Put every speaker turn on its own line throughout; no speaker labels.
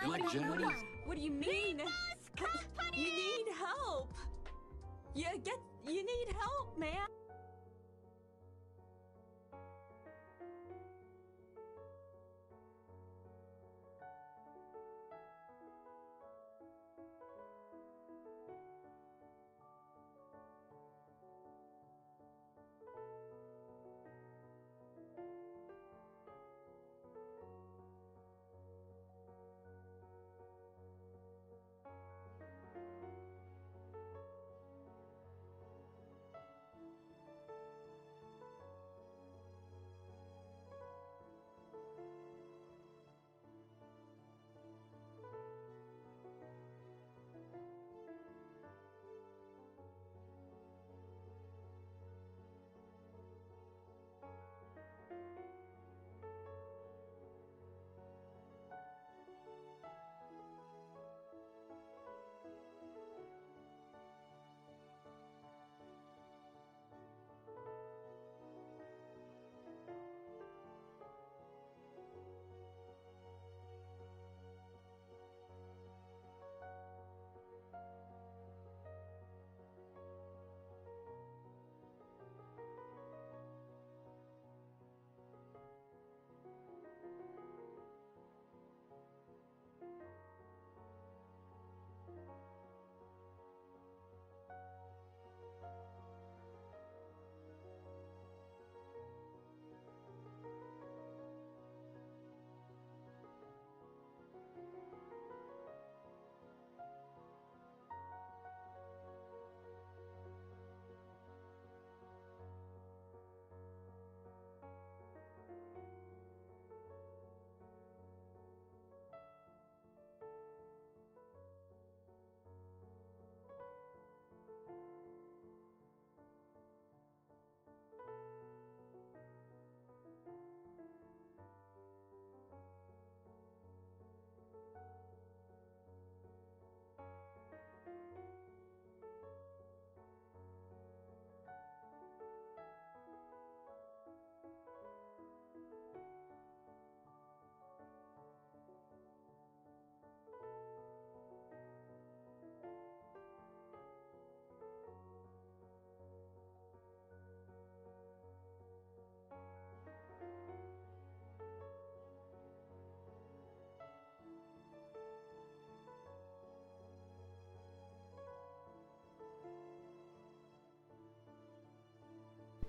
What do you mean? You need help. You need help, man.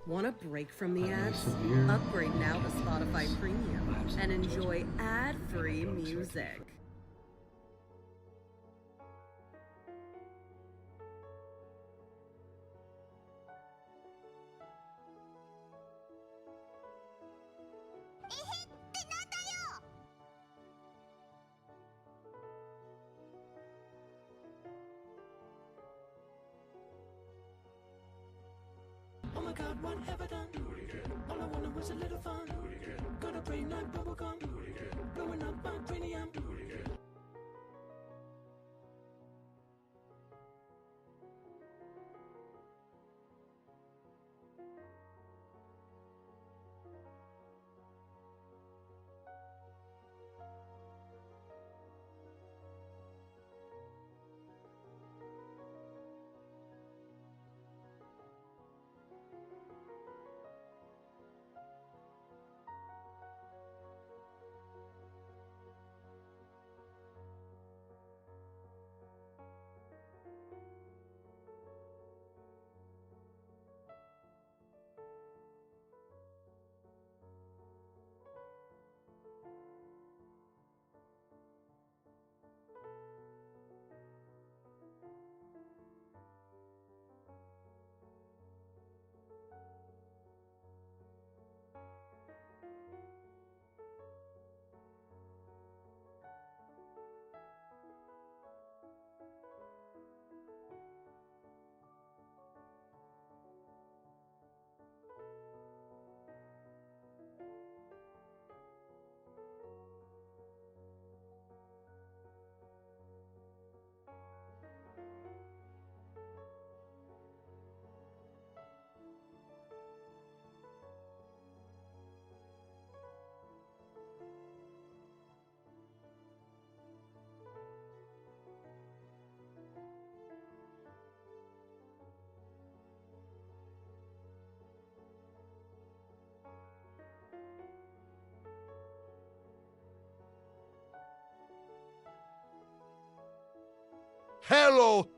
Want a break from the ads? Upgrade now to Spotify Premium and enjoy ad-free music.
Oh my god, what have I done? All I wanted was a little fun. Got a brain like bubblegum, blowing up my cranium.
Hello.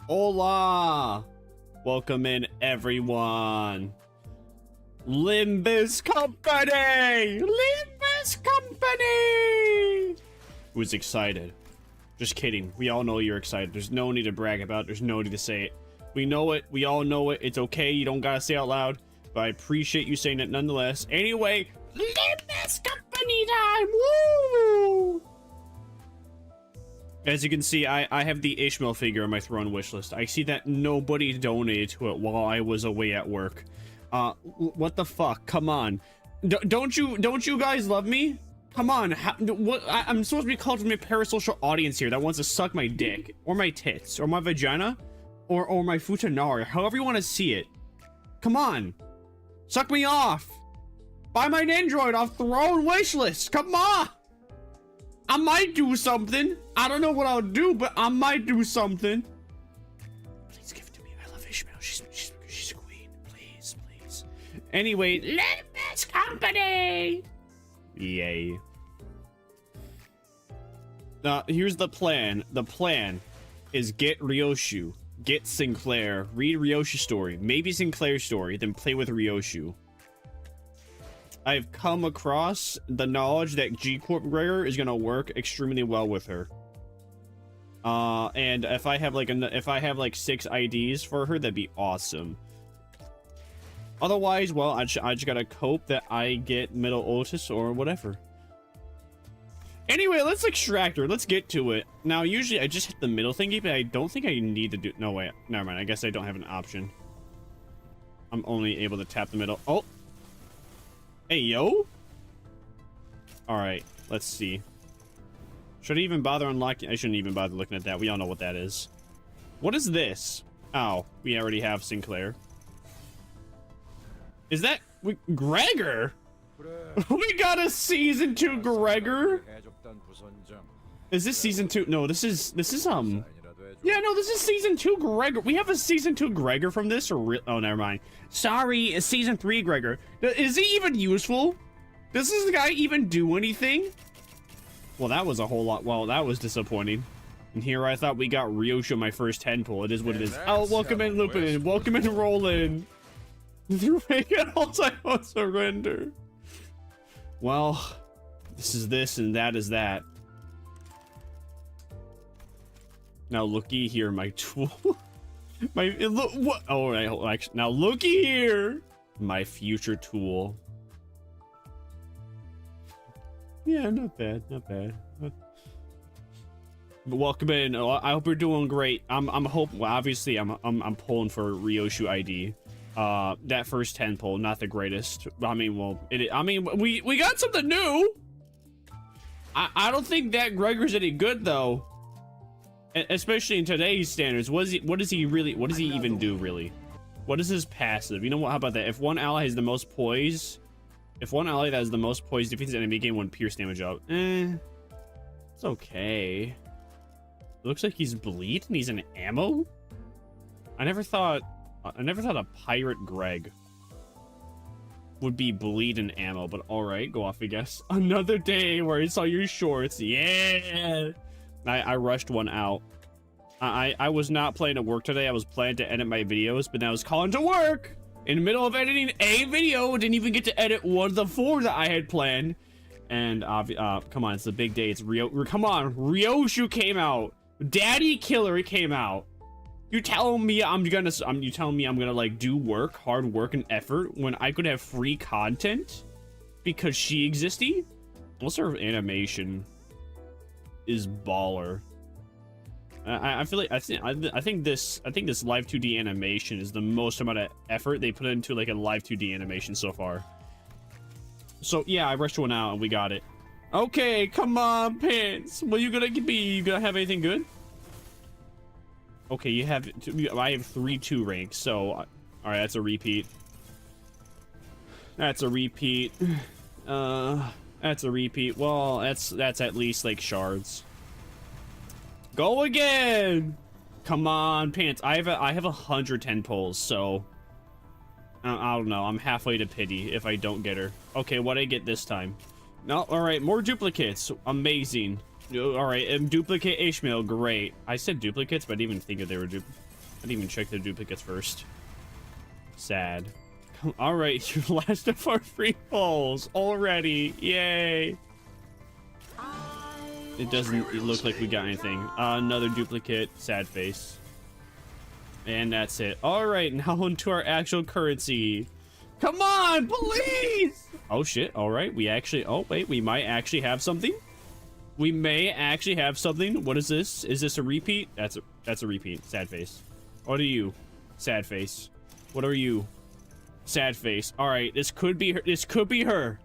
Hola! Welcome in, everyone. Limbus Company! Limbus Company! Who's excited? Just kidding. We all know you're excited. There's no need to brag about it. There's no need to say it. We know it. We all know it. It's okay. You don't gotta say it out loud. But I appreciate you saying it nonetheless. Anyway, Limbus Company time! Woo! As you can see, I have the Ishmael figure on my throne wish list. I see that nobody donated to it while I was away at work. What the fuck? Come on. Don't you guys love me? Come on. I'm supposed to be called from a parasocial audience here that wants to suck my dick, or my tits, or my vagina, or my futanari, however you want to see it. Come on. Suck me off. Buy my Android off throne wish list. Come on. I might do something. I don't know what I'll do, but I might do something. Please give it to me. I love Ishmael. She's a queen. Please, please. Anyway, Limbus Company. Yay. Here's the plan. The plan is get Ryoshu, get Sinclair, read Ryoshu's story, maybe Sinclair's story, then play with Ryoshu. I've come across the knowledge that G-Corp Gregor is gonna work extremely well with her. And if I have like 6 IDs for her, that'd be awesome. Otherwise, well, I just gotta cope that I get Middle Otis or whatever. Anyway, let's extract her. Let's get to it. Now, usually I just hit the middle thingy, but I don't think I need to do... No, wait. Never mind. I guess I don't have an option. I'm only able to tap the middle. Oh! Hey, yo! Alright, let's see. Should I even bother unlocking? I shouldn't even bother looking at that. We all know what that is. What is this? Oh, we already have Sinclair. Is that... Gregor? We got a season 2 Gregor? Is this season 2? No, this is Yeah, no, this is season 2 Gregor. We have a season 2 Gregor from this, or oh, never mind. Sorry, it's season 3 Gregor. Is he even useful? Does this guy even do anything? Well, that was a whole lot. Well, that was disappointing. And here I thought we got Ryosho my first 10 pull. It is what it is. Oh, welcome in, Lupin. Welcome in, Roland. Through making all time on surrender. Well, this is this and that is that. Now looky here, my tool. My look what? Oh, right. Actually, now looky here, my future tool. Yeah, not bad, not bad. But welcome in. I hope you're doing great. I'm hoping. Well, obviously, I'm pulling for Ryoshu ID. That first 10 pull, not the greatest. I mean, well, we got something new. I don't think that Gregor's any good though. Especially in today's standards. What does he even do really? What is his passive? You know what, how about that? If one ally has the most poise, if one ally that has the most poise defeats an enemy, gain 1 pierce damage up. It's okay. It looks like he's bleed and he's an ammo. I never thought a pirate Greg would be bleed and ammo, but all right, go off, I guess. Another day where I saw your shorts. Yeah. I rushed one out. I was not planning to work today. I was planning to edit my videos, but now I was calling to work in the middle of editing a video. Didn't even get to edit one of the 4 that I had planned. And come on, it's the big day. It's come on, Ryoshu came out. Daddy Killer came out. You telling me I'm gonna like do work, hard work and effort when I could have free content because she existing? What sort of animation is baller? I feel like I think this live 2D animation is the most amount of effort they put into like a live 2D animation so far. So yeah, I rushed one out and we got it. Okay, come on, Pants. What are you gonna be? You gonna have anything good? Okay, I have 3 2 ranks, so all right, that's a repeat. That's a repeat. That's a repeat. Well, that's at least like shards. Go again. Come on, Pants. I have 110 pulls, so I don't know. I'm halfway to pity if I don't get her. Okay, what did I get this time? No, all right, more duplicates. Amazing. All right, and duplicate Ishmael, great. I said duplicates, but I didn't even think that they were I didn't even check the duplicates first. Sad. All right, you last of our free pulls already. Yay. It doesn't look like we got anything. Another duplicate, sad face. And that's it. All right, now onto our actual currency. Come on, please. Oh shit. All right, oh wait, we might actually have something. We may actually have something. What is this? Is this a repeat? That's a repeat. Sad face. What are you? Sad face. What are you? Sad face. All right, this could be her. This could be her.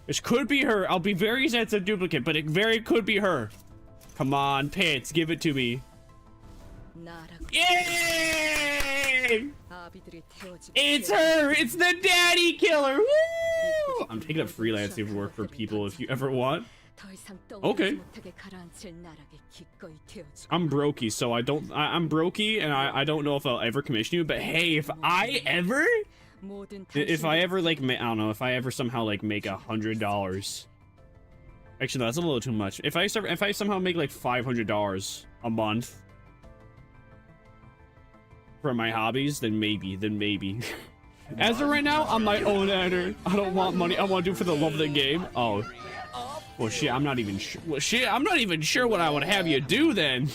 This could be her. I'll be very sad it's a duplicate, but it very could be her. Come on, Pants, give it to me. Yay! It's her! It's the daddy killer! Woo! I'm taking up freelancing work for people if you ever want. Okay. I'm brokey, so I'm brokey, and I don't know if I'll ever commission you, but hey, if I ever like, I don't know, if I ever somehow like make $100. Actually, no, that's a little too much. If I somehow make like $500 a month for my hobbies, then maybe. As of right now, I'm my own editor. I don't want money. I want to do it for the love of the game. Oh. Well, shit, I'm not even sure. Well, shit, I'm not even sure what I would have you do then.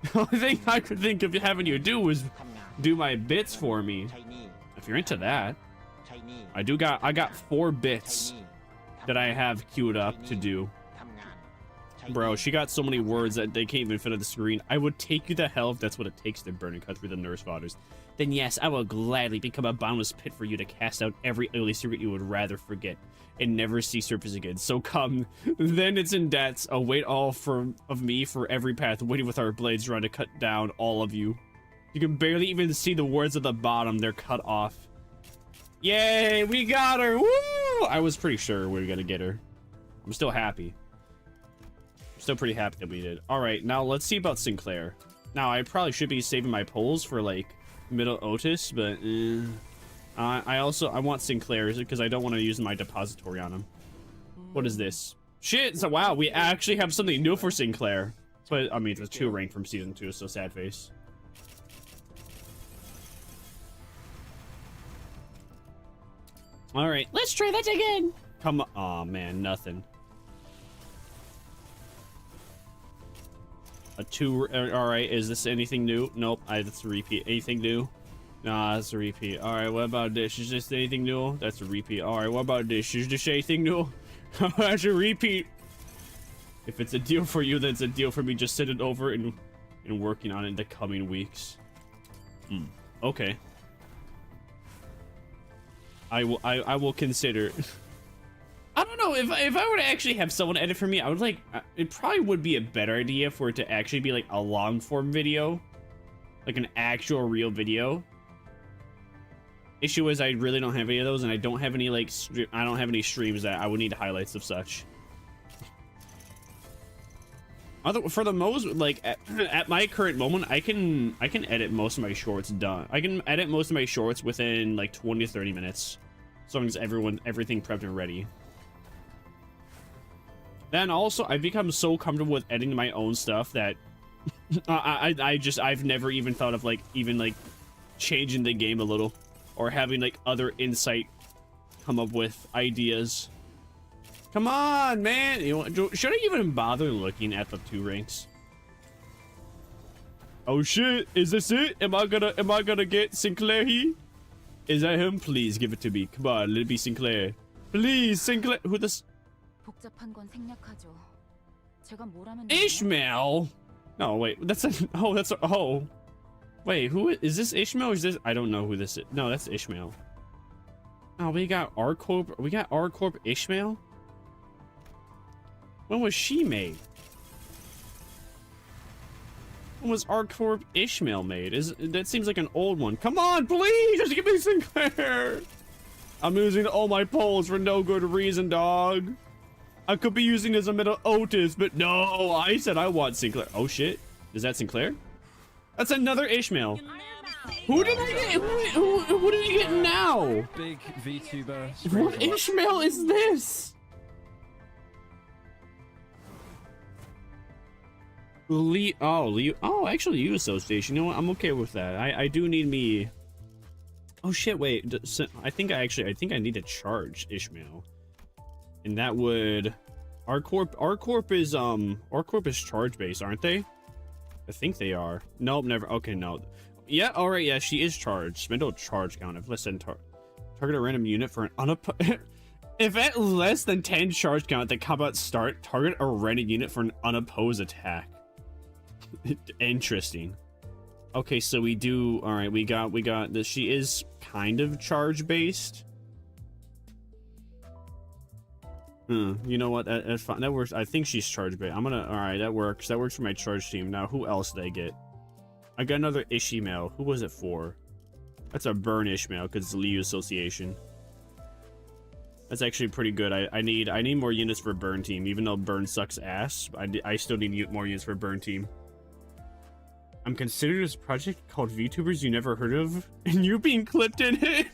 The only thing I could think of having you do was do my bits for me. If you're into that, I got 4 bits that I have queued up to do. Bro, she got so many words that they can't even fit on the screen. I would take you to hell if that's what it takes to burn and cut through the nurse fathers. Then yes, I will gladly become a boundless pit for you to cast out every ugly secret you would rather forget and never see surface again. So come, then it's in debts. Await all of me for every path, waiting with our blades trying to cut down all of you. You can barely even see the words at the bottom. They're cut off. Yay, we got her! Woo! I was pretty sure we were gonna get her. I'm still happy. I'm still pretty happy that we did. All right, now let's see about Sinclair. Now, I probably should be saving my polls for, like, middle Otis, but, I want Sinclair's because I don't want to use my depository on him. What is this? Shit, so wow, we actually have something new for Sinclair. But, I mean, it's a 2 rank from season 2, so sad face. Alright, let's try that again. Come on. Aw, man, nothing. A 2, alright, is this anything new? Nope, that's a repeat. Anything new? Nah, that's a repeat. Alright, what about this? Is this anything new? That's a repeat. Alright, what about this? Is this anything new? That's a repeat. If it's a deal for you, then it's a deal for me. Just send it over and working on it in the coming weeks. Okay. I will consider. I don't know, if I were to actually have someone edit for me, I would like, it probably would be a better idea for it to actually be like a long form video, like an actual real video. Issue is I really don't have any of those, and I don't have any like I don't have any streams that I would need highlights of such. For the most, like at my current moment, I can edit most of my shorts done. I can edit most of my shorts within like 20 to 30 minutes, as long as everything prepped and ready. Then also, I've become so comfortable with editing my own stuff that I've never even thought of like even like changing the game a little, or having like other insight come up with ideas. Come on, man! You know, should I even bother looking at the 2 ranks? Oh shit! Is this it? Am I gonna get Sinclair here? Is that him? Please give it to me. Come on, let it be Sinclair. Please, Sinclair. Who this? Ishmael. No, wait. That's a. Oh, that's a. Oh. Wait, who is this? Ishmael? Or is this? I don't know who this is. No, that's Ishmael. Oh, we got R-Corp. We got R-Corp Ishmael. When was she made? When was R-Corp Ishmael made? That seems like an old one. Come on, please, just give me Sinclair. I'm using all my polls for no good reason, dog. I could be using this a middle Otis, but no, I said I want Sinclair. Oh shit, is that Sinclair? That's another Ishmael. Who did I get? Who did I get now?
Big VTuber.
What Ishmael is this? Oh, actually, you association. You know what? I'm okay with that. I do need me. Oh shit! Wait. I think I need to charge Ishmael, and that would. R-Corp is charge based, aren't they? I think they are. Nope, never. Okay, no. Yeah. All right. Yeah, she is charged. Spindle charge count. If less than target a random unit for an if at less than 10 charge count at the combat start, target a random unit for an unopposed attack. Interesting. Okay, so we do. All right, we got this. She is kind of charge based. You know what? That's fine. That works. I think she's charge based. I'm gonna. All right, that works. That works for my charge team. Now, who else did I get? I got another Ishmael. Who was it for? That's a burn Ishmael because it's Liu association. That's actually pretty good. I need more units for burn team, even though burn sucks ass. I still need more units for burn team. I'm considering this project called VTubers you never heard of, and you being clipped in it.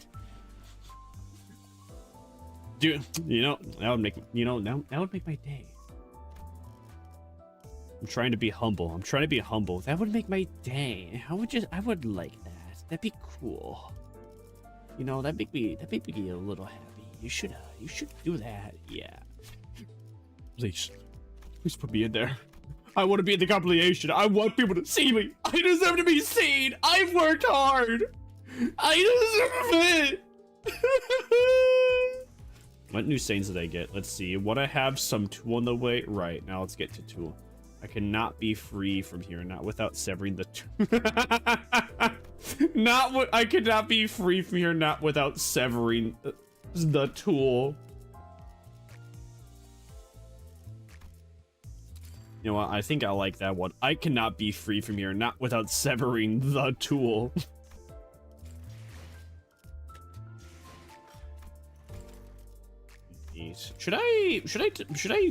Dude, you know that would make that would make my day. I'm trying to be humble. That would make my day. I would like that. That'd be cool. You know, that'd make me a little happy. You should do that. Yeah. Please put me in there. I want to be in the compilation. I want people to see me. I deserve to be seen. I've worked hard. I deserve it. What new sayings did I get? Let's see. What I have some tool on the way. Right, now let's get to tool. I cannot be free from here, not without severing the I cannot be free from here, not without severing the tool. You know what? I think I like that one. I cannot be free from here, not without severing the tool. Should I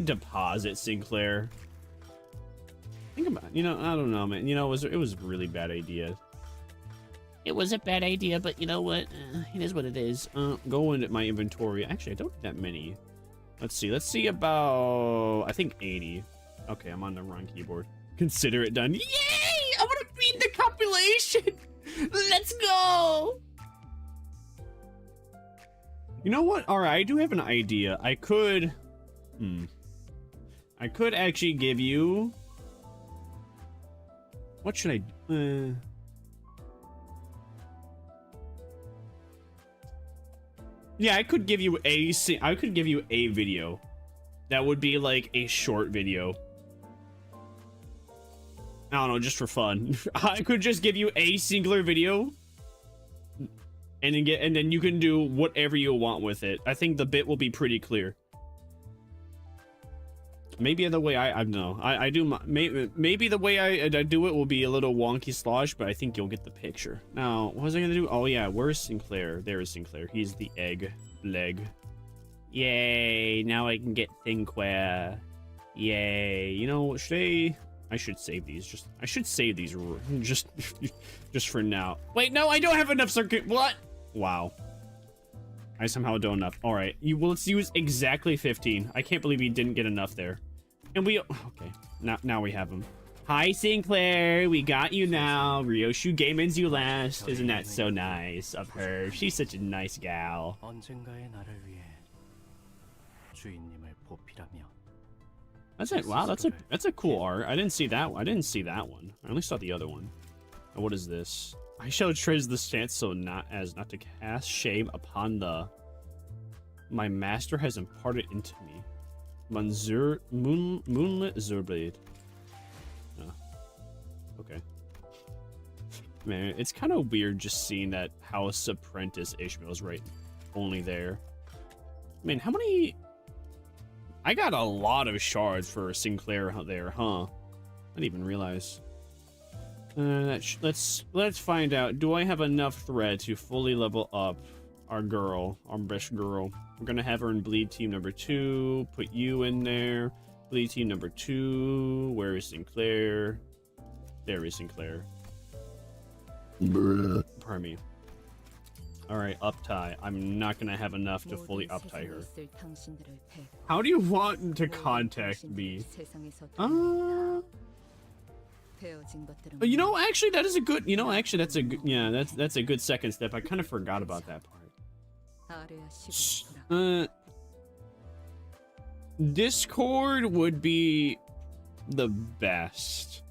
deposit Sinclair? Think about, you know, I don't know, man. You know, it was a really bad idea. It was a bad idea, but you know what? It is what it is. Go into my inventory. Actually, I don't have that many. Let's see. Let's see about, I think 80. Okay, I'm on the wrong keyboard. Consider it done. Yay! I want to beat the compilation. Let's go. You know what? All right, I do have an idea. I could actually give you, what should I do? Yeah, I could give you a video. That would be like a short video. I don't know, just for fun. I could just give you a singular video, and then you can do whatever you want with it. I think the bit will be pretty clear. Maybe the way I don't know. I do maybe the way I do it will be a little wonky slosh, but I think you'll get the picture. Now, what was I gonna do? Oh yeah, where's Sinclair? There is Sinclair. He's the egg leg. Yay! Now I can get Thinquare. Yay! You know, I should save these. I should save these just for now. Wait, no, I don't have enough circuit. What? Wow. I somehow don't enough. All right, let's use exactly 15. I can't believe we didn't get enough there. And okay. Now we have them. Hi, Sinclair. We got you now. Ryoshu Gaiman's you last. Isn't that so nice of her? She's such a nice gal. That's it. Wow, that's a cool art. I didn't see that one. I only saw the other one. And what is this? I shall trace the stance so not to cast shame upon my master has imparted into me. Moonlit Zurblade. Oh. Okay. Man, it's kind of weird just seeing that House Apprentice Ishmael's right only there. Man, how many? I got a lot of shards for Sinclair there, huh? I didn't even realize. Let's find out. Do I have enough thread to fully level up our best girl? We're gonna have her in bleed team number 2. Put you in there. Bleed team number 2. Where is Sinclair? There is Sinclair. Pardon me. Alright, up-tie. I'm not gonna have enough to fully up-tie her. How do you want to contact me? You know, actually, that is a good. You know, actually, that's a good. Yeah, that's a good second step. I kind of forgot about that part. Discord would be the best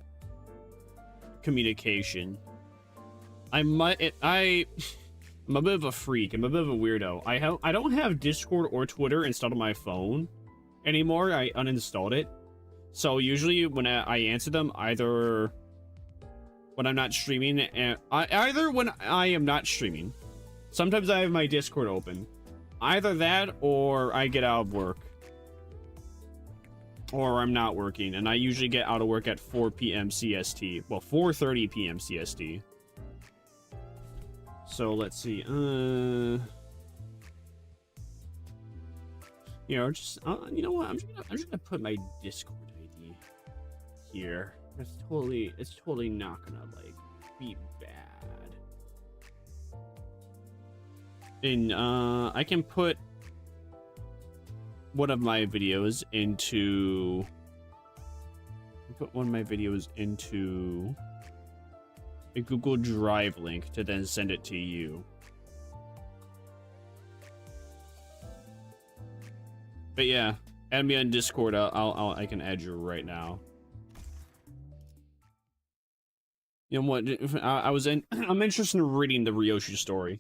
communication. I'm a bit of a freak. I'm a bit of a weirdo. I don't have Discord or Twitter installed on my phone anymore. I uninstalled it. So usually when I answer them, either when I'm not streaming, either when I am not streaming. Sometimes I have my Discord open. Either that or I get out of work. Or I'm not working, and I usually get out of work at 4 p.m. CST. Well, 4:30 p.m. CST. So let's see. You know, just you know what? I'm just gonna put my Discord ID here. It's totally not gonna like be bad. And I can put one of my videos into. Put one of my videos into a Google Drive link to then send it to you. But yeah, add me on Discord. I can add you right now. You know what? I'm interested in reading the Ryoshu story,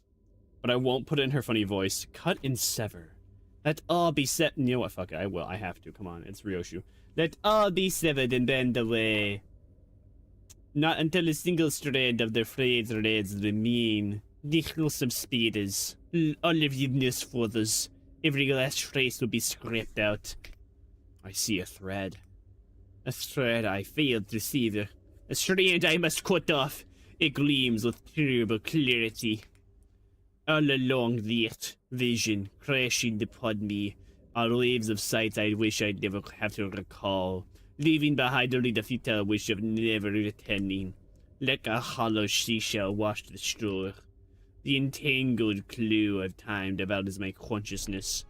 but I won't put it in her funny voice. Cut and sever. Let all be set. You know what? Fuck it. I will. I have to. Come on. It's Ryoshu. Let all be severed and bend away. Not until a single strand of the frayed threads remain. The gruesome speeders. All of you misfathers. Every last trace will be scraped out. I see a thread. A thread I failed to see. A strand I must cut off. It gleams with terrible clarity. All along that vision crashing upon me are waves of sights I wish I'd never have to recall. leaving behind only the futile wish of never returning, like a hollow seashell washed ashore. The entangled clue of time devours my consciousness.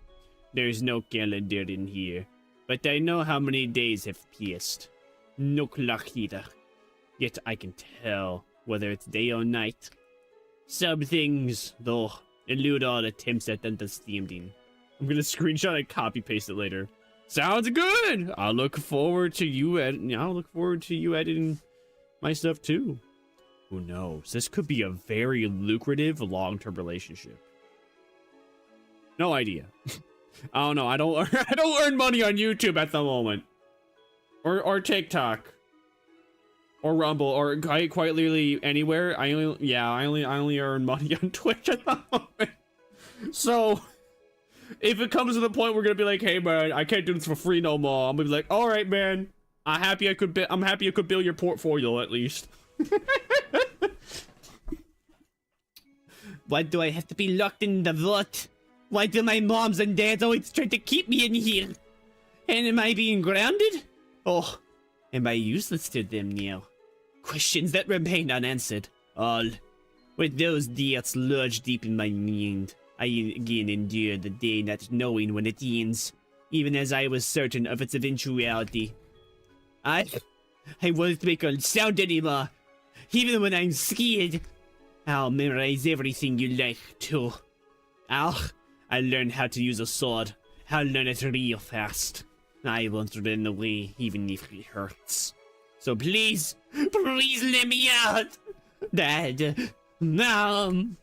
There is no calendar in here, but I know how many days have passed. No clock either. Yet I can tell whether it's day or night. Some things, though, elude all attempts at understanding. I'm gonna screenshot and copy paste it later. Sounds good. I'll look forward to you editing my stuff too. Who knows? This could be a very lucrative long-term relationship. No idea. I don't know. I don't earn money on YouTube at the moment, or TikTok, or Rumble, or quite literally anywhere. I only earn money on Twitch at the moment. So if it comes to the point we're gonna be like, hey man, I can't do this for free no more, I'm gonna be like, all right man, I'm happy you could build your portfolio at least. Why do I have to be locked in the vault? Why do my moms and dads always try to keep me in here? And am I being grounded? Oh, am I useless to them now? Questions that remain unanswered. All. With those doubts lodged deep in my mind, I again endured the day not knowing when it ends, even as I was certain of its eventuality. I won't make a sound anymore. Even when I'm scared, I'll memorize everything you like to. I'll learn how to use a sword. I'll learn it real fast. I won't run away even if it hurts. So please let me out! Dad, Mom!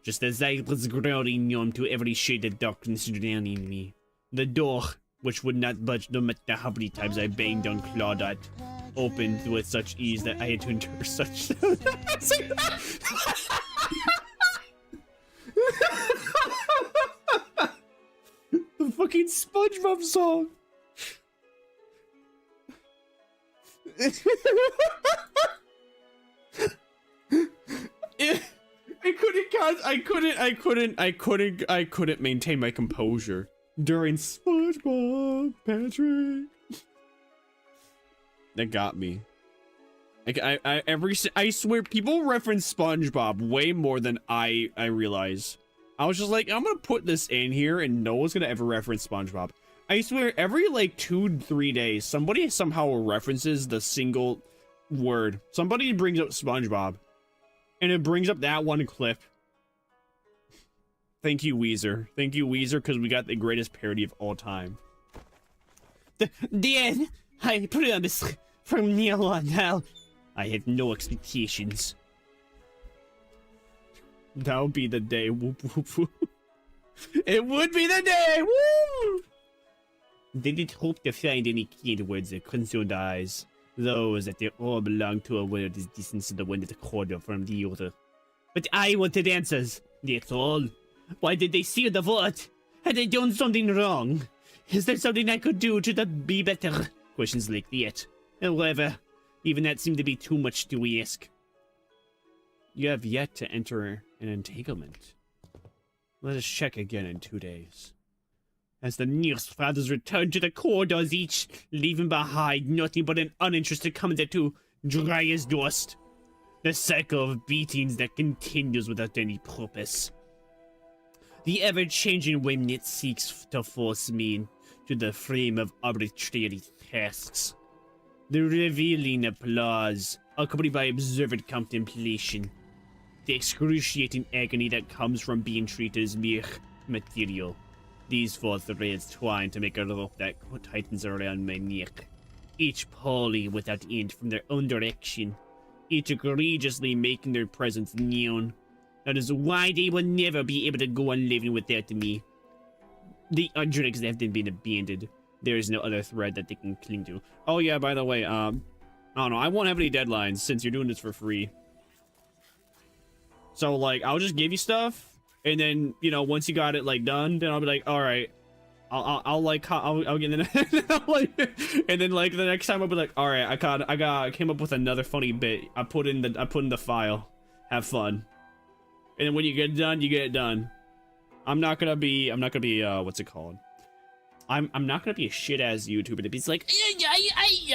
Just as I was growing numb to every shade of darkness drowning me, the door, which would not budge no matter how many times I banged on Claudette, opened with such ease that I had to endure such... The fucking SpongeBob song! I couldn't maintain my composure during SpongeBob, Patrick. That got me. I swear people reference SpongeBob way more than I realize. I was just like, I'm gonna put this in here and no one's gonna ever reference SpongeBob. I swear every like 2-3 days, somebody somehow references the single word. Somebody brings up SpongeBob. And it brings up that one clip. Thank you, Weezer. Thank you, Weezer, because we got the greatest parody of all time. Dad, I put it on this from now on now. I have no expectations. That would be the day. Whoop, whoop, whoop. It would be the day. Woo! Didn't hope to find any keywords that concerned eyes. Those that they all belong to a world is distant to the one at the corner from the other. But I wanted answers, that's all. Why did they seal the vault? Had I done something wrong? Is there something I could do to be better? Questions like that. However, even that seemed to be too much to ask. You have yet to enter an entanglement. Let us check again in 2 days. As the nearest fathers return to the corridors each, leaving behind nothing but an uninterested commenter to dry as dust. The cycle of beatings that continues without any purpose. The ever-changing remnant seeks to force me to the frame of arbitrary tasks. The revealing applause, accompanied by observant contemplation. The excruciating agony that comes from being treated as mere material. These 4 threads twine to make a rope that tightens around my neck, each pulling without end from their own direction, each egregiously making their presence known. That is why they will never be able to go on living without me. The Undrix have been abandoned. There is no other thread that they can cling to. Oh yeah, by the way, I don't know, I won't have any deadlines since you're doing this for free. So like, I'll just give you stuff. And then, you know, once you got it like done, then I'll be like, all right, I'll get in and then like the next time I'll be like, all right, I came up with another funny bit. I put in the file. Have fun. And then when you get it done, you get it done. I'm not gonna be what's it called? I'm not gonna be a shit ass YouTuber to be like,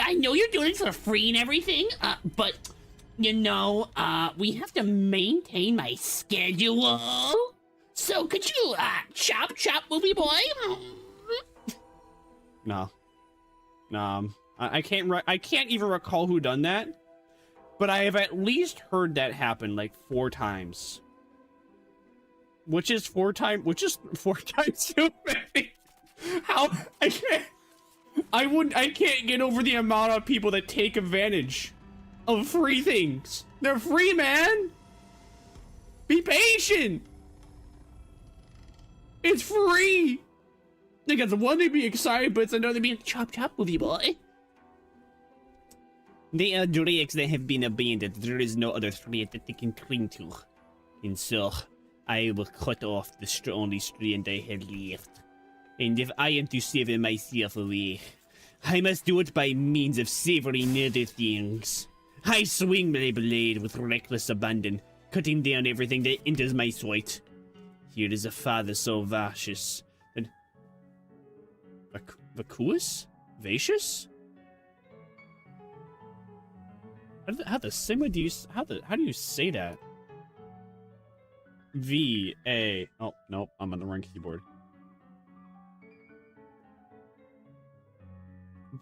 I know you're doing it for free and everything, but you know, we have to maintain my schedule. So could you chop movie boy?
no, I can't even recall who done that, but I have at least heard that happen like 4 times. Which is 4 times too many. How I can't get over the amount of people that take advantage of free things. They're free, man. Be patient. It's free. Like, it's one to be excited, but it's another to be chop movie boy. They are drakes that have been abandoned. There is no other threat that they can cling to. And so, I will cut off the only strand I have left. And if I am to sever myself away, I must do it by means of severing other things. I swing my blade with reckless abandon, cutting down everything that enters my sight. Here is a father so vicious. And vacuous? Vacious? How do you say that? V-A... Oh, nope, I'm on the wrong keyboard.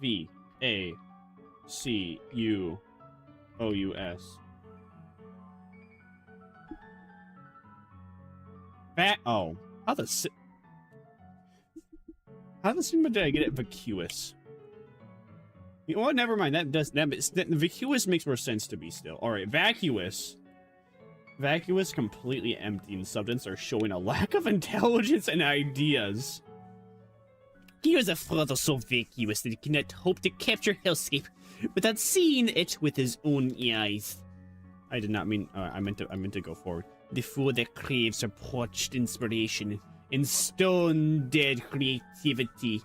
V-A-C-U-O-U-S. Oh, how the sigma did I get it vacuous? You know what? Never mind. Vacuous makes more sense to me still. All right, vacuous. Vacuous, completely empty in substance, are showing a lack of intelligence and ideas. He is a father so vacuous that he cannot hope to capture hellscape without seeing it with his own eyes. I did not mean. I meant to go forward. The fool that craves for parched inspiration and stone-dead creativity,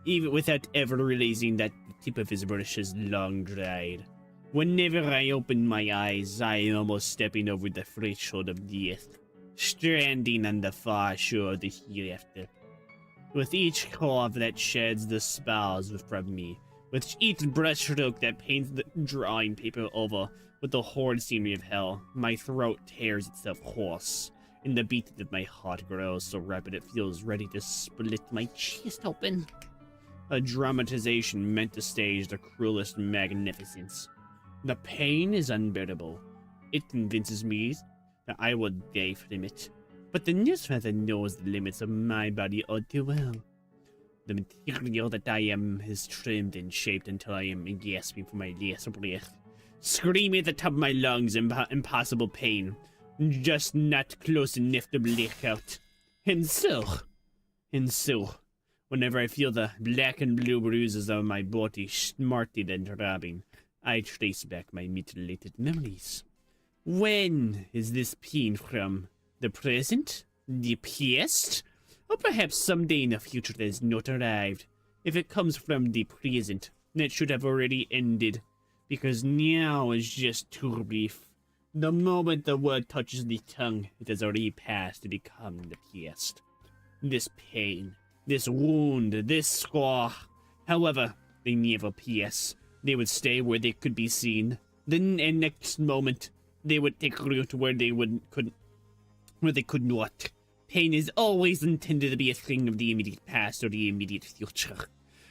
even without ever realizing that the tip of his brush is long dried. Whenever I open my eyes, I am almost stepping over the threshold of death, stranding on the far shore of the hereafter. With each curve that sheds the spells from me, with each brushstroke that paints the drawing paper over with the horrid scenery of hell, my throat tears itself hoarse, and the beat of my heart grows so rapid it feels ready to split my chest open. A dramatization meant to stage the cruelest magnificence. The pain is unbearable. It convinces me that I will die from it. But the newsfather knows the limits of my body all too well. The material that I am is trimmed and shaped until I am gasping for my last breath. Screaming at the top of my lungs in impossible pain. Just not close enough to black out. And so, whenever I feel the black and blue bruises of my body smarted and throbbing, I trace back my mutilated memories. When is this pain from? The present? The past? Or perhaps someday in the future that has not arrived? If it comes from the present, then it should have already ended. Because now is just too brief. The moment the word touches the tongue, it has already passed to become the past. This pain, this wound, this scar. However, they never pass. They would stay where they could be seen. Then, in next moment, they would take root where they could not. Pain is always intended to be a thing of the immediate past or the immediate future.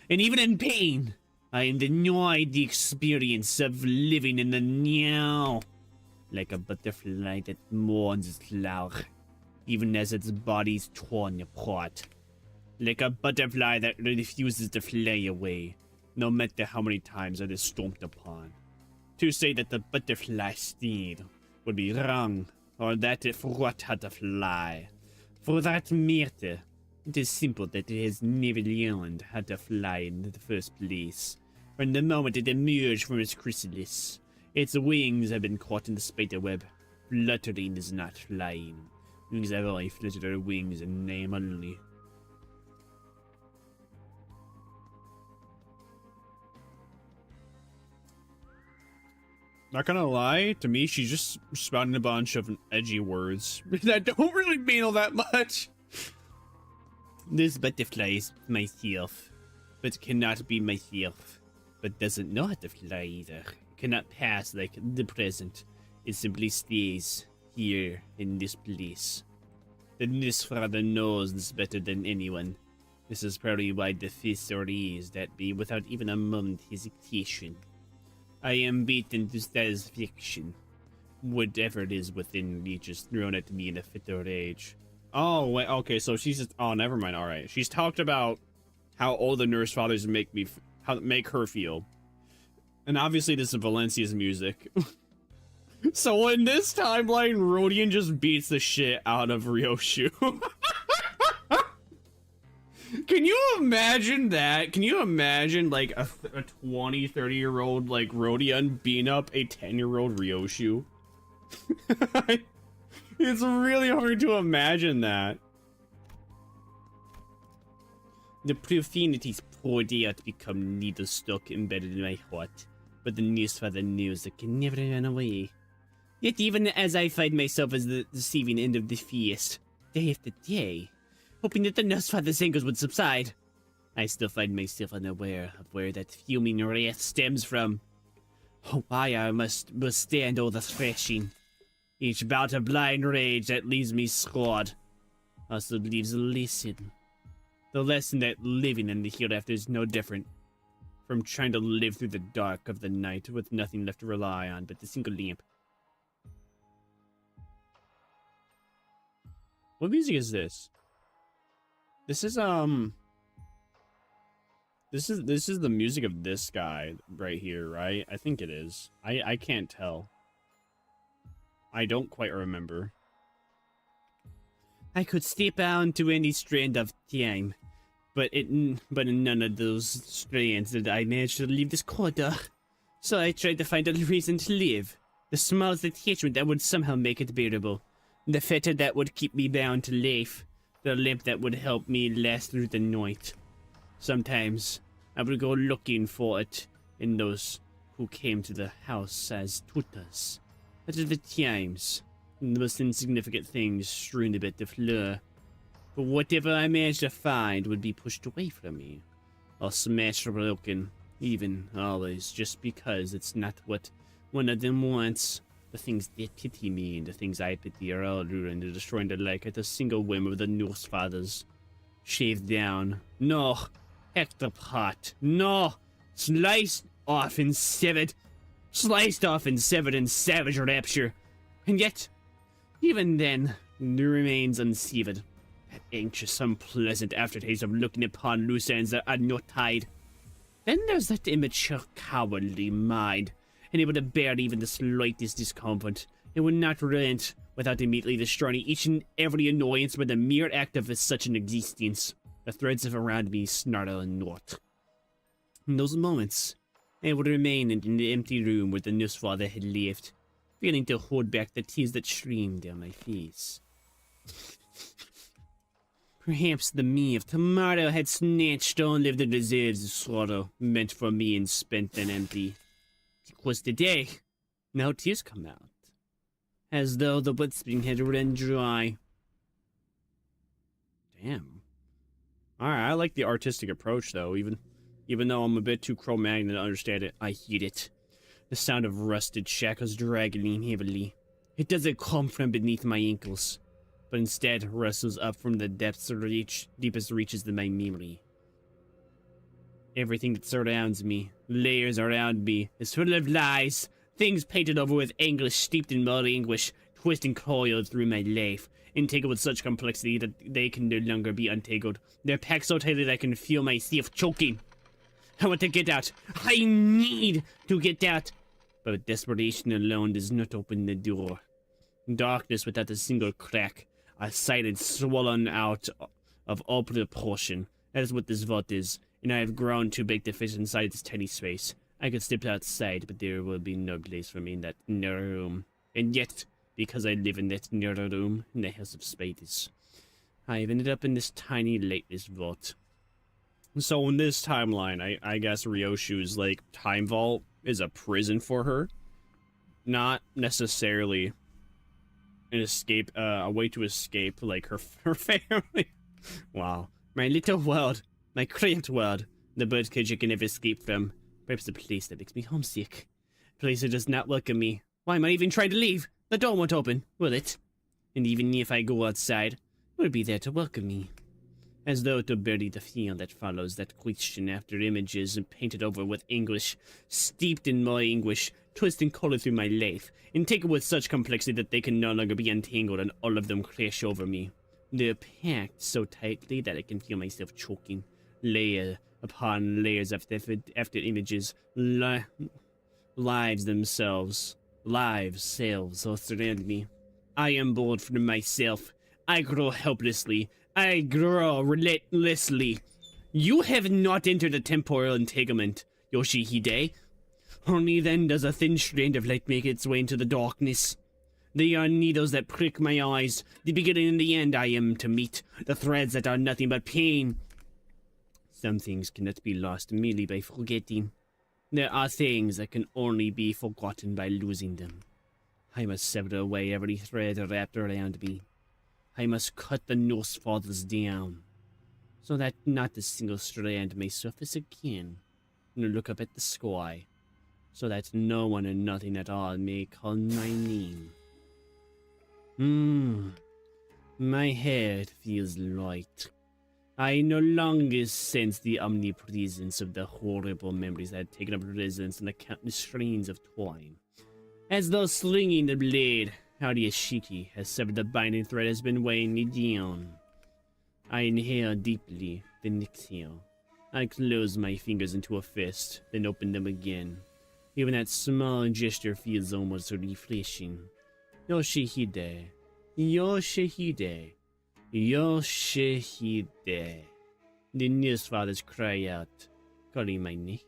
And even in pain, I am denied the experience of living in the now. Like a butterfly that mourns its flower, even as its body's torn apart. Like a butterfly that refuses to fly away, no matter how many times it is stomped upon. To say that the butterfly stayed would be wrong, or that it forgot how to fly. For that matter, it is simple that it has never learned how to fly in the first place. From the moment it emerged from its chrysalis, its wings have been caught in the spider web. Fluttering is not flying. Wings have only fluttered their wings in name only. Not gonna lie, to me, she's just spouting a bunch of edgy words that don't really mean all that much. This butterfly is myself. but cannot be myself. But doesn't know how to fly either. Cannot pass like the present. It simply stays here in this place. The Newsfather knows this better than anyone. This is probably why the fist raised at me without even a moment's hesitation. I am beaten to satisfaction. Whatever it is within reach is thrown at me in a fit of rage. Oh, wait, okay, so she's just, oh, never mind, alright. She's talked about how all the nurse fathers make her feel. And obviously this is Valencia's music. So in this timeline, Rodian just beats the shit out of Ryoshu. Can you imagine that? Can you imagine, like, a 20, 30-year-old, like, Rodian beating up a 10-year-old Ryoshu? It's really hard to imagine that. The profanities poured out become needle stuck embedded in my heart, but the Newsfather knows that can never run away. Yet even as I find myself as the deceiving end of the feast, day after day, hoping that the Newsfather's angers would subside, I still find myself unaware of where that fuming wrath stems from. Oh, why I must withstand all the thrashing. Each bout of blind rage that leaves me scarred also leaves a lesson. The lesson that living in the hereafter is no different from trying to live through the dark of the night with nothing left to rely on but the single lamp. What music is this? This is this is the music of this guy right here, right? I think it is. I can't tell. I don't quite remember. I could step on to any strand of time, but in none of those strands did I manage to leave this quarter. So I tried to find a reason to live. The smallest attachment that would somehow make it bearable. The fetter that would keep me bound to life. The lamp that would help me last through the night. Sometimes I would go looking for it in those who came to the house as tutors. At other times, the most insignificant things strewn about the floor. But whatever I managed to find would be pushed away from me, or smashed or broken, even always, just because it's not what one of them wants. The things that pity me and the things I pity are all ruined and destroyed alike at a single whim of the Norse fathers. Shaved down. No. Hacked apart. No. Sliced off and severed. Sliced off and severed in savage rapture. And yet, even then, there remains unsevered. That anxious, unpleasant aftertaste of looking upon loose ends that are not tied. Then there's that immature, cowardly mind, unable to bear even the slightest discomfort. It would not relent without immediately destroying each and every annoyance by the mere act of such an existence. The threads of around me snarl and knot. In those moments, I would remain in the empty room where the Newsfather had left, failing to hold back the tears that streamed down my face. Perhaps the me of tomorrow had snatched only of the reserves of sorrow meant for me and spent and empty. It was the day. Now tears come out, as though the wellspring had run dry. Damn. Alright, I like the artistic approach though, even though I'm a bit too Cro-Magnon to understand it, I hear it. The sound of rusted shackles dragging heavily. It doesn't come from beneath my ankles, but instead wrestles up from the deepest reaches of my memory. Everything that surrounds me, layers around me, is full of lies, things painted over with anguish steeped in more anguish, twisting coiled through my life, entangled with such complexity that they can no longer be untangled. They're packed so tightly that I can feel myself choking. I want to get out. I need to get out. But desperation alone does not open the door. Darkness without a single crack. A silence swollen out of all proportion. That is what this vault is, and I have grown too big to fit inside this tiny space. I could step outside, but there will be no place for me in that narrow room. And yet, because I live in that narrow room, in the House of Spades, I have ended up in this tiny, lightless vault. So in this timeline, I guess Ryoshu's, like, time vault is a prison for her. Not necessarily an escape, a way to escape, like, her family. Wow. My little world, my cramped world, The birdcage I can never escape from. Perhaps a place that makes me homesick. A place that does not welcome me. Why am I even trying to leave? The door won't open, will it? And even if I go outside, it will be there to welcome me. As though to bury the fear that follows that question after images and painted over with English, steeped in my anguish, twist and color through my life, and take it with such complexity that they can no longer be untangled and all of them crash over me. They're packed so tightly that I can feel myself choking, layer upon layers after images, lives themselves, lives, selves all surround me. I am bored from myself. I grow helplessly. I grow relentlessly. You have not entered the temporal entanglement, Yoshihide. Only then does a thin strand of light make its way into the darkness. They are needles that prick my eyes. The beginning and the end I am to meet. The threads that are nothing but pain. Some things cannot be lost merely by forgetting. There are things that can only be forgotten by losing them. I must sever away every thread wrapped around me. I must cut the Norse fathers down, so that not a single strand may surface again, and look up at the sky, so that no one and nothing at all may call my name. My head feels light. I no longer sense the omnipresence of the horrible memories that had taken up residence in the countless strains of time. As though slinging the blade, Ariashiki has severed the binding thread has been weighing me down. I inhale deeply, then exhale. I close my fingers into a fist, then open them again. Even that small gesture feels almost refreshing. Yoshihide. Yoshihide. Yoshihide. The Norse fathers cry out, calling my name.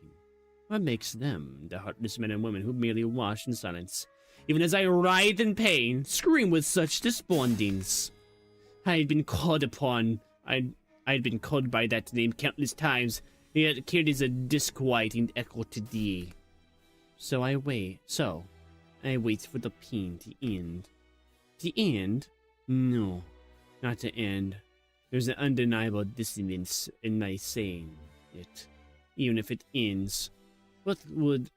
What makes them the heartless men and women who merely watch in silence, even as I writhe in pain, scream with such despondence? I had been called upon. I had been called by that name countless times, yet it carries a disquieting echo today. So I wait for the pain to end. To end? No, not to end. There's an undeniable dissonance in my saying it. Even if it ends, what would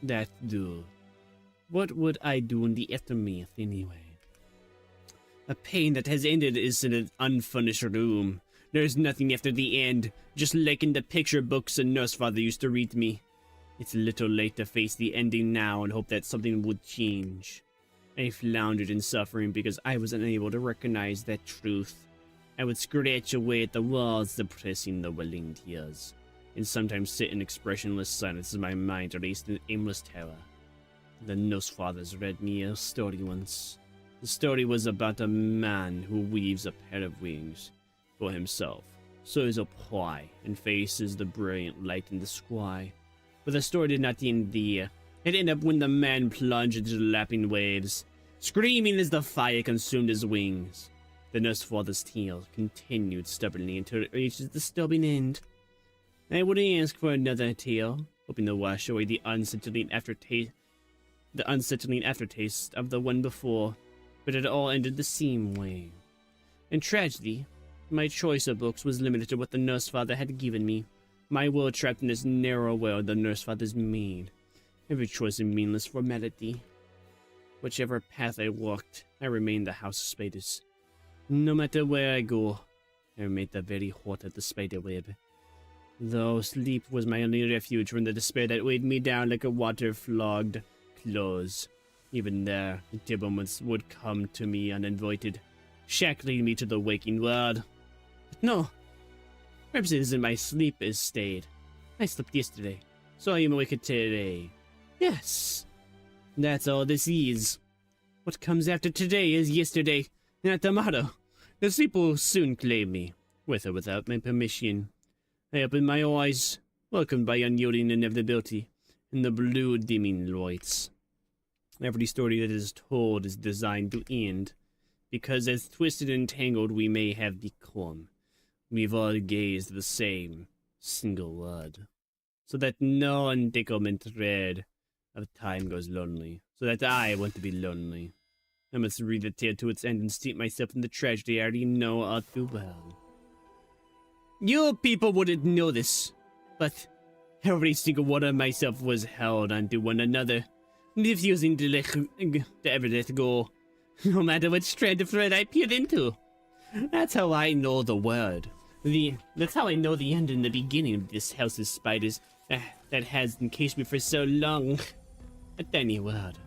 that do? What would I do in the aftermath anyway? A pain that has ended is in an unfurnished room. There's nothing after the end, just like in the picture books a nurse father used to read me. It's a little late to face the ending now and hope that something would change. I floundered in suffering because I was unable to recognize that truth. I would scratch away at the walls, suppressing the welling tears, and sometimes sit in expressionless silence as my mind raced in aimless terror. The Norse fathers read me a story once. The story was about a man who weaves a pair of wings for himself, soars up high, and faces the brilliant light in the sky. But the story did not end there. It ended up when the man plunged into the lapping waves, screaming as the fire consumed his wings. The Norse father's tale continued stubbornly until it reached its disturbing end. I would ask for another tale, hoping to wash away the unsettling aftertaste of the one before, but it all ended the same way. In tragedy, my choice of books was limited to what the Norse father had given me. My world trapped in this narrow world the Norse fathers made. Every choice a meaningless formality. Whichever path I walked, I remained the House of Spiders. No matter where I go, I remained the very heart of the spider web. Though sleep was my only refuge from the despair that weighed me down like a water-flogged clothes. Even there, the moments would come to me uninvited, shackling me to the waking world. But no, perhaps it isn't my sleep is stayed. I slept yesterday, so I am awake today. Yes, that's all this is. What comes after today is yesterday, not tomorrow. The sleep will soon claim me, with or without my permission. I open my eyes, welcomed by unyielding inevitability, and the blue dimming lights. Every story that is told is designed to end, because as twisted and tangled we may have become, we've all gazed the same single word, so that no entanglement thread of time goes lonely, so that I want to be lonely. I must read the tale to its end and steep myself in the tragedy I already know all too well. You people wouldn't know this, but every single one of myself was held onto one another, refusing to ever let go, no matter what strand of thread I peered into. That's how I know the world. That's how I know the end and the beginning of this house of spiders that has encased me for so long. A tiny world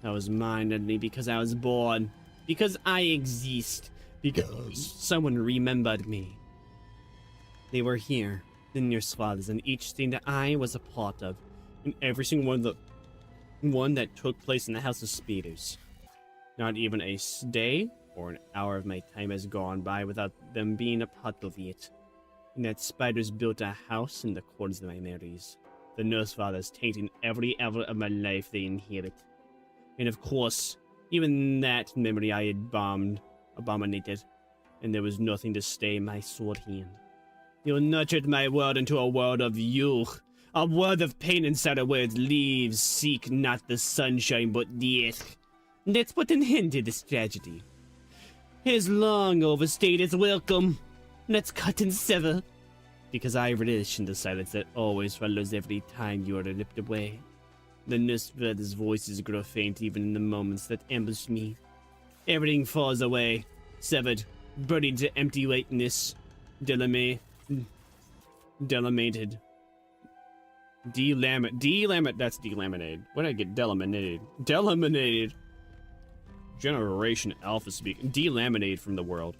that was mine only because I was born, because I exist, because someone remembered me. They were here, the nurse fathers, and each thing that I was a part of, and every single one that took place in the house of spiders. Not even a day or an hour of my time has gone by without them being a part of it. And that spiders built a house in the corners of my memories. The nurse fathers tainting every hour of my life they inherit. And of course, even that memory I had abominated, and there was nothing to stay my sword hand. You nurtured my world into a world of you, a world of pain inside of where its leaves seek not the sunshine but death. Let's put an end to this tragedy. It has long overstayed its welcome. Let's cut and sever, because I relish in the silence that always follows every time you are ripped away. The nurse's voices grow faint even in the moments that ambush me. Everything falls away, severed, burning to empty whiteness, delamated. That's delaminated. What did I get? Delaminated. Generation Alpha speak. Delaminated from the world.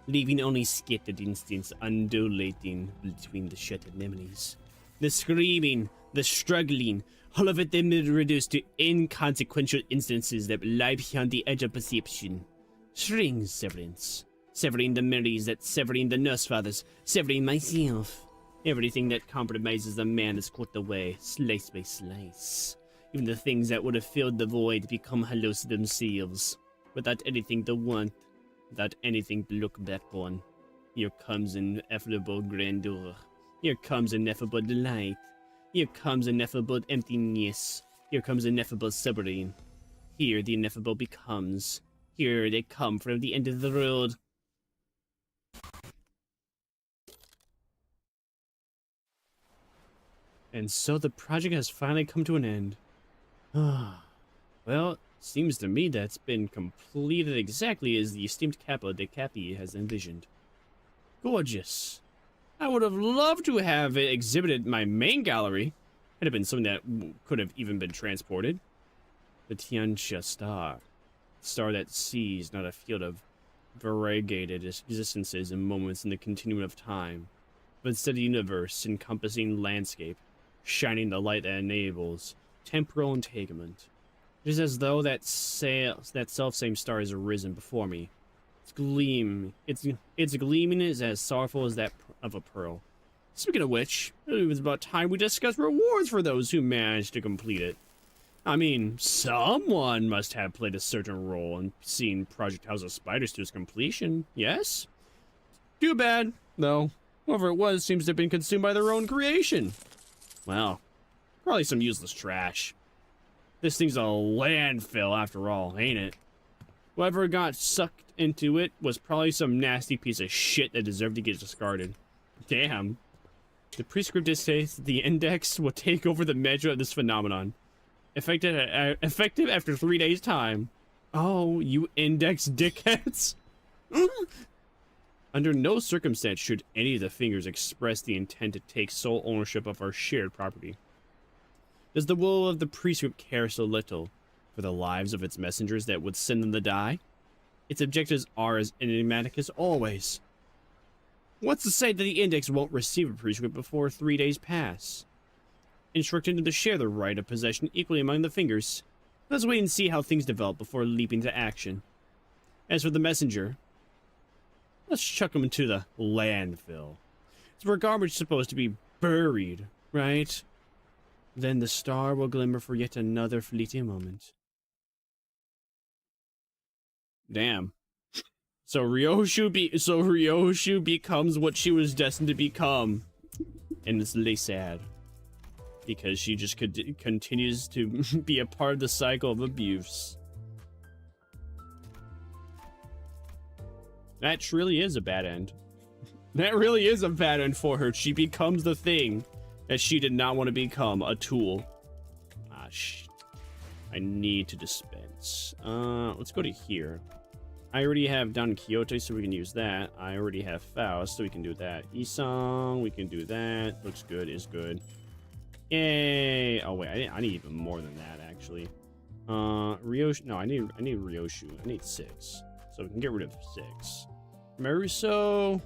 Leaving only scattered instants undulating between the shattered memories. The screaming, the struggling, all of it then reduced to inconsequential instances that lie beyond the edge of perception. String severance. Severing the memories that severing the nurse fathers, severing myself. Everything that compromises a man is cut away, slice by slice. Even the things that would have filled the void become hollows themselves, without anything to want, without anything to look back on. Here comes ineffable grandeur. Here comes ineffable delight. Here comes ineffable emptiness. Here comes ineffable suffering. Here the ineffable becomes. Here they come from the end of the road. And so the project has finally come to an end. Well, it seems to me that's been completed exactly as the esteemed Kappa de Capi has envisioned. Gorgeous. I would have loved to have it exhibited in my main gallery. It'd have been something that could have even been transported. The Tianxia star. Star that sees not a field of variegated existences and moments in the continuum of time, but instead a universe encompassing landscape, shining the light that enables temporal entanglement. It is as though that self-same star has arisen before me. Its gleaming is as sorrowful as that of a pearl. Speaking of which, it was about time we discussed rewards for those who managed to complete it. I mean, someone must have played a certain role in seeing Project House of Spiders to its completion, yes? Too bad, though. Whoever it was seems to have been consumed by their own creation. Well, probably some useless trash. This thing's a landfill after all, ain't it? Whoever got sucked into it was probably some nasty piece of shit that deserved to get discarded. Damn. The prescript states that the index will take over the measure of this phenomenon. Effective after 3 days' time. Oh, you index dickheads. Under no circumstance should any of the fingers express the intent to take sole ownership of our shared property. Does the will of the prescript care so little for the lives of its messengers that would send them to die? Its objectives are as enigmatic as always. What's to say that the index won't receive a prescript before 3 days pass? Instructing them to share the right of possession equally among the fingers. Let's wait and see how things develop before leaping to action. As for the messenger, let's chuck him into the landfill. It's where garbage is supposed to be buried, right? Then the star will glimmer for yet another fleeting moment. Damn. So Ryoshu becomes what she was destined to become. And it's really sad. Because she just continues to be a part of the cycle of abuse. That truly is a bad end. That really is a bad end for her. She becomes the thing that she did not want to become, a tool. Ah, shit. I need to dispense. Let's go to here. I already have Don Quixote, so we can use that. I already have Faust, so we can do that. Isong, we can do that. Looks good, is good. Yay! Oh wait, I need even more than that actually. Ryoshu. No, I need Ryoshu. I need 6, so we can get rid of 6. Maruso.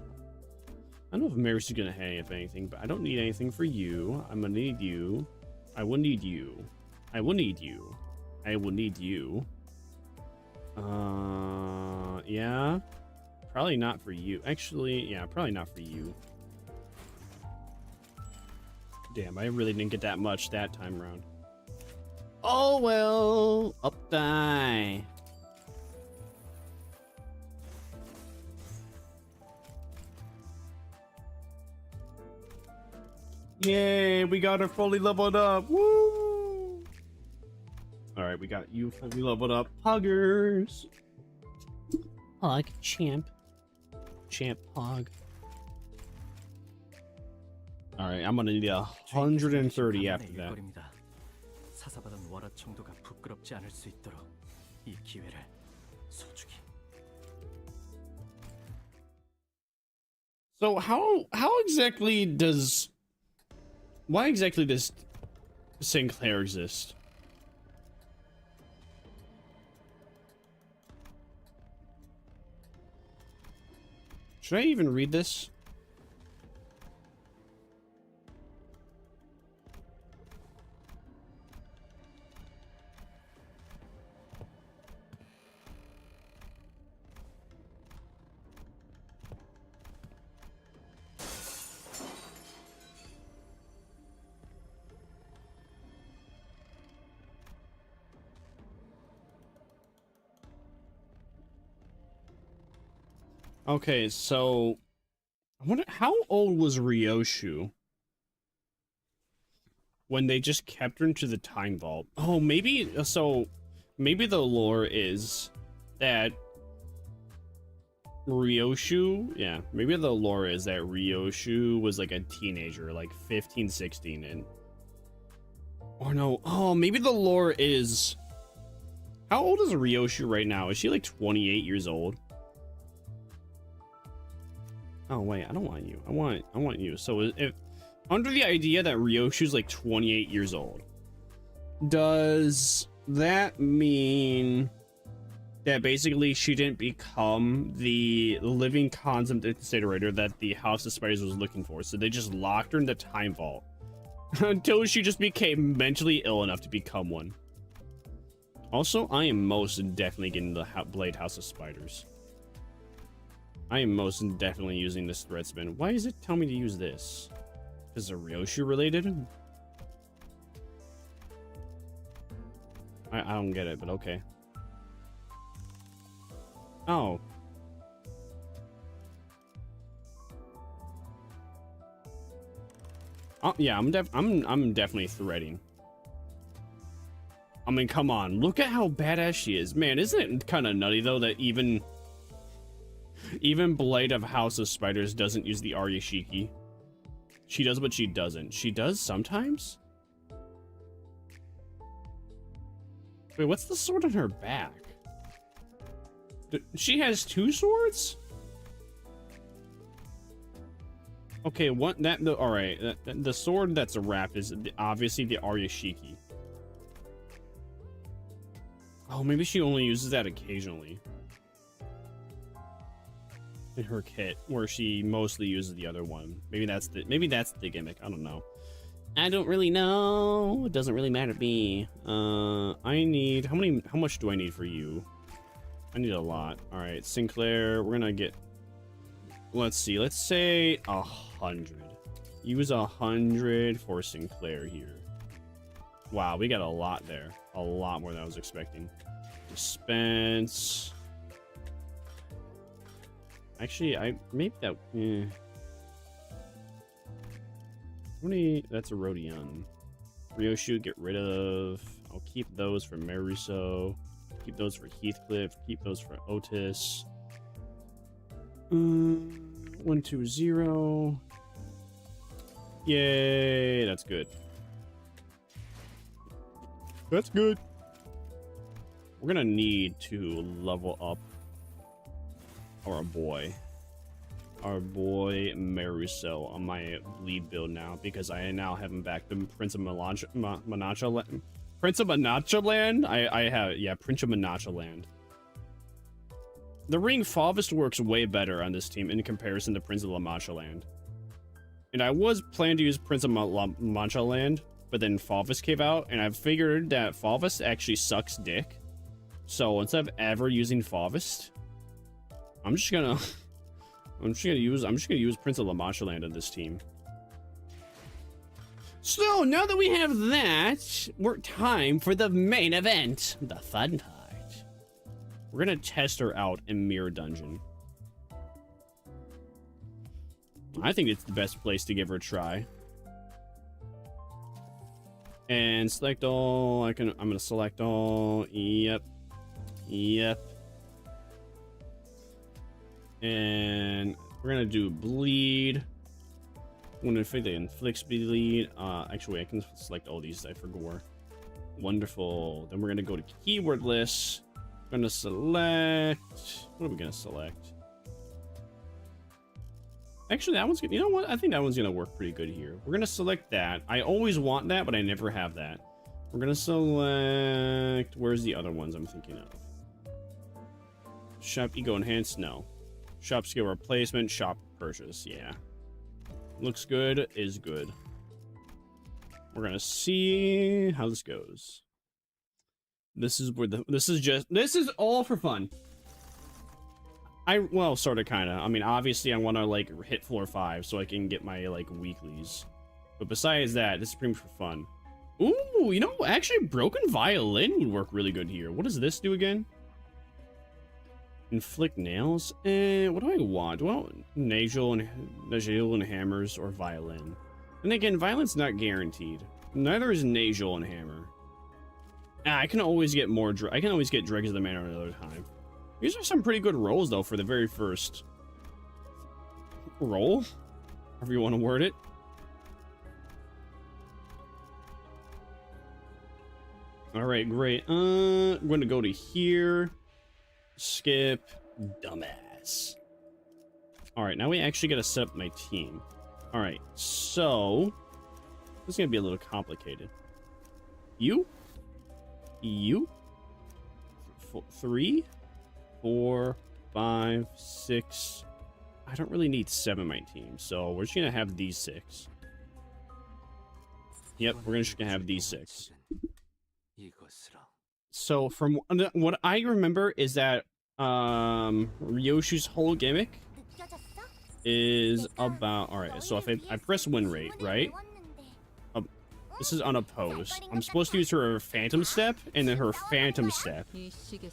I don't know if Maruso's gonna have anything, but I don't need anything for you. I'm gonna need you. I will need you. I will need you. I will need you. Yeah. Probably not for you. Actually, yeah, probably not for you. Damn, I really didn't get that much that time around. Oh well, up die. Yay, we got her fully leveled up. Woo! Alright, we got you fully leveled up. Huggers. Hug, champ. Champ hog. Alright, I'm gonna need 130 after that.
사사받은 월화 정도가 부끄럽지 않을 수 있도록 이 기회를 소중히.
So how exactly does... Why exactly does Sinclair exist? Should I even read this? Okay, so I wonder how old was Ryoshu when they just kept her into the time vault? Oh, maybe so. Maybe the lore is that Ryoshu, yeah, maybe the lore is that Ryoshu was like a teenager, like 15, 16, and or no, oh, maybe the lore is, how old is Ryoshu right now? Is she like 28 years old? Oh wait, I don't want you. I want you. So if under the idea that Ryoshu's like 28 years old, does that mean that basically she didn't become the living concept incinerator that the House of Spiders was looking for? So they just locked her in the time vault until she just became mentally ill enough to become one. Also, I am most definitely getting the Blade House of Spiders. I am most definitely using this thread spin. Why does it tell me to use this? Is it Ryoshu related? I don't get it, but okay. Oh. Oh yeah, I'm definitely threading. I mean, come on, look at how badass she is, man. Isn't it kind of nutty though that even Blade of House of Spiders doesn't use the Aryashiki? She does, but she doesn't. She does sometimes? Wait, what's the sword on her back? She has 2 swords? Okay, alright. The sword that's a wrap is obviously the Aryashiki. Oh, maybe she only uses that occasionally. In her kit, where she mostly uses the other one. Maybe that's the gimmick. I don't know. I don't really know. It doesn't really matter to me. I need how much do I need for you? I need a lot. All right, Sinclair, we're gonna get, let's see, let's say 100. Use 100 for Sinclair here. Wow, we got a lot there. A lot more than I was expecting. Dispense. Actually, maybe that. That's a Rodion. Ryoshu, get rid of. I'll keep those for Maruso. Keep those for Heathcliff. Keep those for Otis. 120. Yay, that's good. That's good. We're gonna need to level up our boy Maruso on my lead build now, because I now have him back to Prince of Manacha Land. Prince of Manacha Land? I have, yeah, Prince of Manacha Land. The ring Favist works way better on this team in comparison to Prince of La Mancha Land. And I was planning to use Prince of La Mancha Land, but then Favist came out, and I figured that Favist actually sucks dick. So instead of ever using Favist, I'm just gonna use Prince of La Mancha Land on this team. So now that we have that, we're time for the main event, the fun part. We're gonna test her out in Mirror Dungeon. I think it's the best place to give her a try. And select all. I'm gonna select all. Yep. And we're gonna do bleed. I'm gonna inflict bleed. Actually, I can select all these for gore. Wonderful. Then we're gonna go to keyword list. I'm gonna select. What are we gonna select? Actually, that one's good. You know what? I think that one's gonna work pretty good here. We're gonna select that. I always want that, but I never have that. We're gonna select. Where's the other ones I'm thinking of? Shop ego enhance. No. Shop skill replacement. Shop purchase. Yeah. Looks good. Is good. We're gonna see how this goes. This is where this is all for fun. Well, sort of, kind of. I mean, obviously I want to like hit floor 5 so I can get my like weeklies. But besides that, this is pretty much for fun. Ooh, you know, actually Broken Violin would work really good here. What does this do again? Inflict nails? What do I want? Well, Nagel and hammers or violin. And again, violin's not guaranteed. Neither is Nagel and hammer. I can always get more. I can always get Dregs of the Manor another time. These are some pretty good rolls though for the very first roll, however you want to word it. All right, great. I'm going to go to here. Skip, dumbass. All right, now we actually got to set up my team. All right, so this is gonna be a little complicated. You, 3, 4, 5, 6. I don't really need 7 on my team, so we're just gonna have these 6. Yep, we're just gonna have these 6. So from what I remember is that Ryoshi's whole gimmick is about, all right, so if I press win rate, right, this is unopposed. I'm supposed to use her Phantom Step, and then her Phantom Step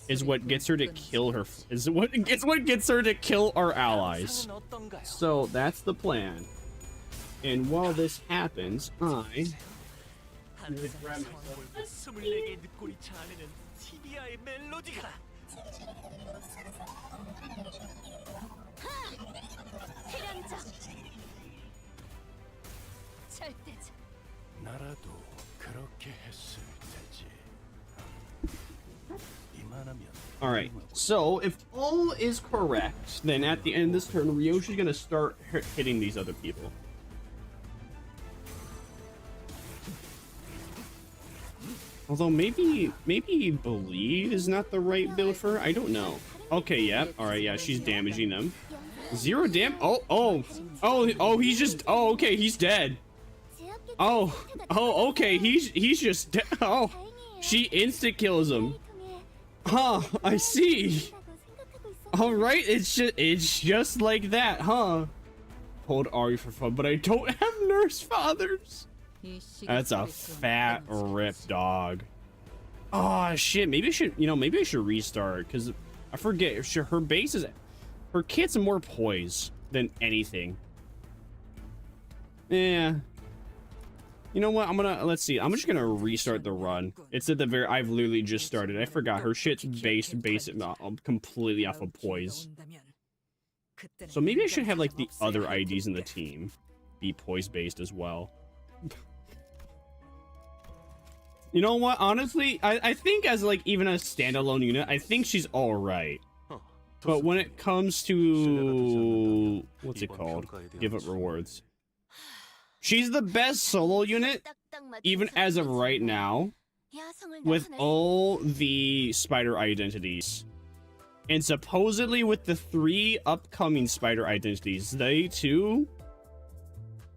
is what gets her to kill her. Is what gets her to kill our allies. So that's the plan. And while this happens, I. Alright, so if all is correct, then at the end of this turn, Ryoshi's gonna start hitting these other people. Although maybe bleed is not the right build for her. I don't know. Okay, yeah. Alright, yeah, she's damaging them. 0 Oh, he's just, oh, okay, he's dead. Oh, okay, he's just dead. Oh, she instant kills him. Huh, I see. All right, it's just like that, huh? Hold Ari for fun, but I don't have nurse fathers. That's a fat rip dog. Oh shit, maybe I should restart, because I forget her base is, her kit's more poise than anything. Yeah. You know what? let's see. I'm just gonna restart the run. It's at the very, I've literally just started. I forgot her shit's based completely off of poise. So maybe I should have like the other IDs in the team be poise based as well. You know what? Honestly, I think as like even a standalone unit, I think she's all right. But when it comes to what's it called? Give up rewards. She's the best solo unit, even as of right now, with all the spider identities. And supposedly with the 3 upcoming spider identities, they too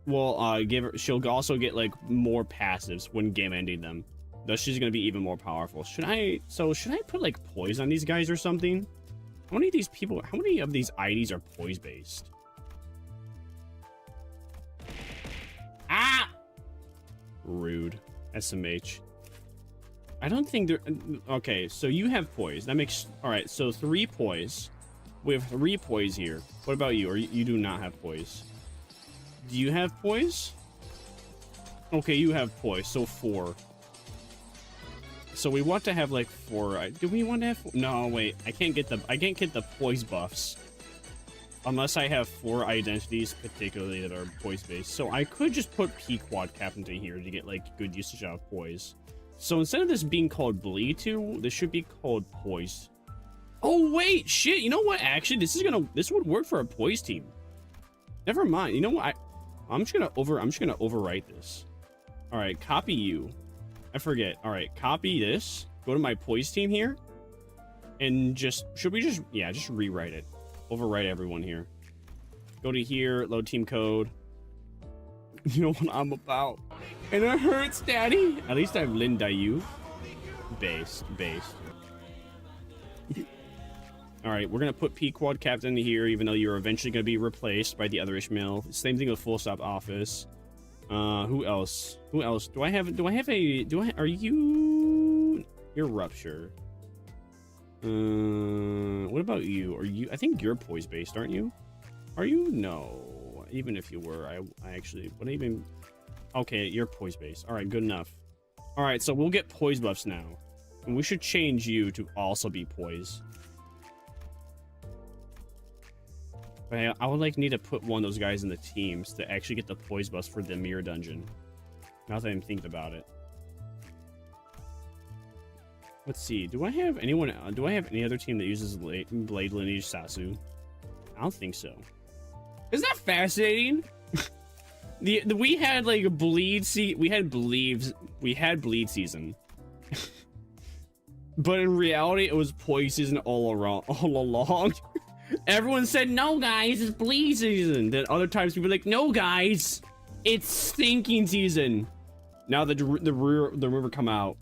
will she'll also get like more passives when game ending them. Thus she's gonna be even more powerful. Should I put like poise on these guys or something? How many of these people, how many of these IDs are poise based? Ah! Rude. SMH. I don't think they're... Okay, so you have poise. That makes... Alright, so 3 poise. We have 3 poise here. What about you? Or you do not have poise? Do you have poise? Okay, you have poise, so 4. So we want to have like 4... Do we want to have... No, wait. I can't get the poise buffs. Unless I have 4 identities, particularly that are poise based. So I could just put P-Quad Cap into here to get like good usage out of poise. So instead of this being called Bleed 2, this should be called Poise. Oh wait, shit, you know what? Actually, this would work for a Poise team. Never mind. You know what? I'm just gonna overwrite this. Alright, copy you. I forget. Alright, copy this. Go to my Poise team here. And just just rewrite it. Overwrite everyone here. Go to here, load team code. You know what I'm about. And it hurts, daddy. At least I've Linda you. Based. All right, we're gonna put P-Quad Captain here, even though you're eventually gonna be replaced by the other Ishmael. Same thing with Full Stop Office. Who else? Are you? You're Rupture. What about you? I think you're poise based, aren't you? Are you? No. Even if you were, I actually wouldn't even. Okay, you're poise based. All right, good enough. All right, so we'll get poise buffs now, and we should change you to also be poise. But I would like need to put one of those guys in the teams to actually get the poise buffs for the mirror dungeon. Now that I'm thinking about it. Let's see. Do I have any other team that uses Blade Lineage Sasu? I don't think so. Isn't that fascinating? We had like a bleed season. But in reality it was poise season all along. Everyone said, no guys, it's bleed season. Then other times people were like, no guys, it's stinking season. Now the river come out.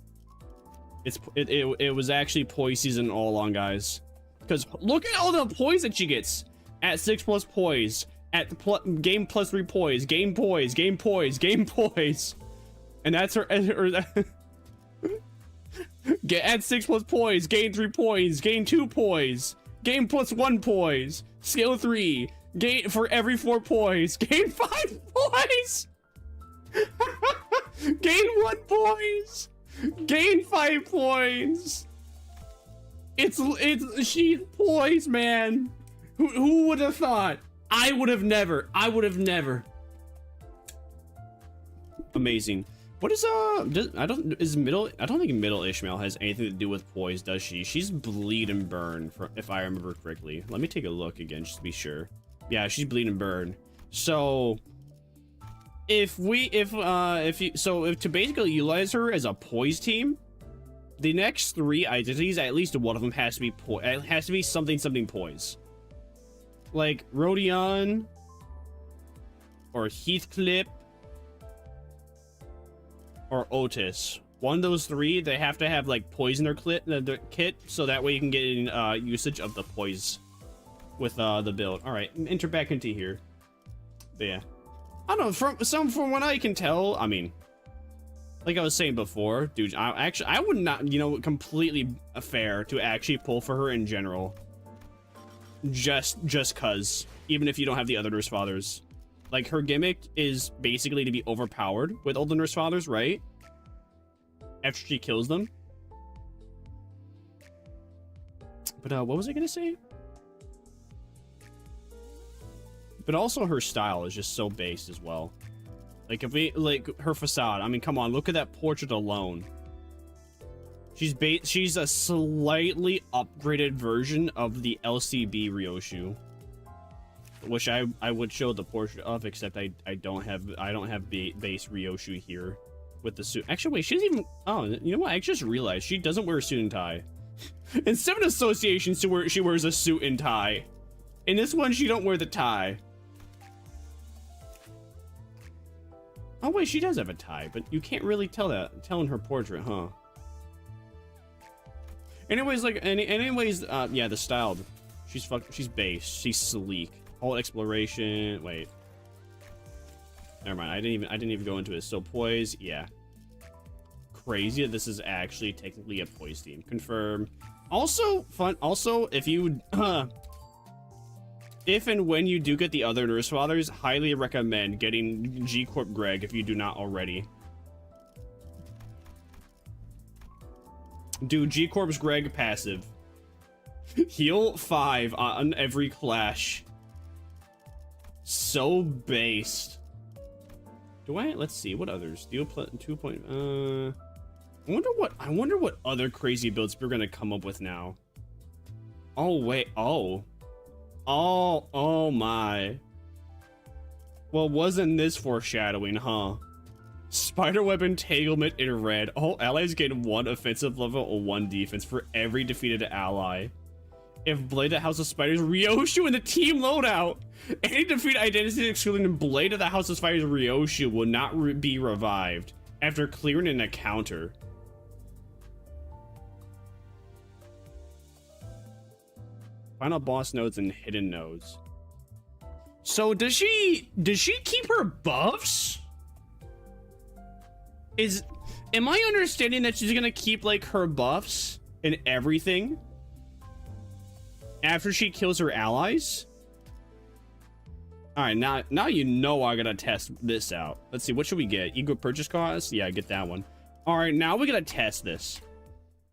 It was actually poise season all along, guys. Because look at all the poise that she gets at 6+ poise, at game +3 poise, game poise, and that's her. Get at 6+ poise, gain 3 poise, gain 2 poise, gain +1 poise, scale 3, gain for every 4 poise, gain 5 poise, gain 1 poise. Gain 5 points. She's poised, man. Who would have thought? I would have never. Amazing. What is I don't think middle Ishmael has anything to do with poise, does she? She's bleed and burn, if I remember correctly. Let me take a look again just to be sure. Yeah, she's bleed and burn. So if to basically utilize her as a poise team, the next 3 identities, at least one of them has to be something poise. Like Rodion or Heathcliff or Otis. One of those 3, they have to have like poise in their kit, so that way you can get usage of the poise with the build. All right, enter back into here. But yeah. I don't know, from what I can tell, I mean, like I was saying before, dude, I would not, completely fair to actually pull for her in general. Just cause, even if you don't have the other Nurse Fathers. Like, her gimmick is basically to be overpowered with all the Nurse Fathers, right? After she kills them. But, what was I gonna say? But also her style is just so based as well. Like if we like her facade, I mean, come on, look at that portrait alone. She's a slightly upgraded version of the LCB Ryoshu, which I would show the portrait of, except I don't have base Ryoshu here with the suit. Actually, wait, she doesn't even. Oh, you know what? I just realized she doesn't wear a suit and tie. In 7 associations, she wears a suit and tie. In this one, she don't wear the tie. Oh wait, she does have a tie, but you can't really tell in her portrait, huh? Anyways, yeah, the style. She's base. She's sleek. Whole exploration. Wait. Never mind. I didn't even go into it. So poise, yeah. Crazy that this is actually technically a poise team. Confirm. Also fun. Also, if you if and when you do get the other Nurse Fathers, highly recommend getting G Corp Greg if you do not already. Dude, G Corp's Greg passive. Heal 5 on every clash. So based. Let's see, what others? Deal 2 point, I wonder what other crazy builds we're gonna come up with now. Oh, wait, oh my. Well, wasn't this foreshadowing, huh? Spiderweb entanglement in red. All allies gain 1 offensive level or 1 defense for every defeated ally. If Blade the House of Spiders Ryoshu in the team loadout, any defeated identity excluding Blade of the House of Spiders Ryoshu will not be revived after clearing an encounter. Final boss nodes and hidden nodes. So does she keep her buffs? Am I understanding that she's gonna keep like her buffs and everything after she kills her allies? All right, now you know I gotta test this out. Let's see, what should we get? Ego purchase cost? Yeah, get that one. All right, now we gotta test this.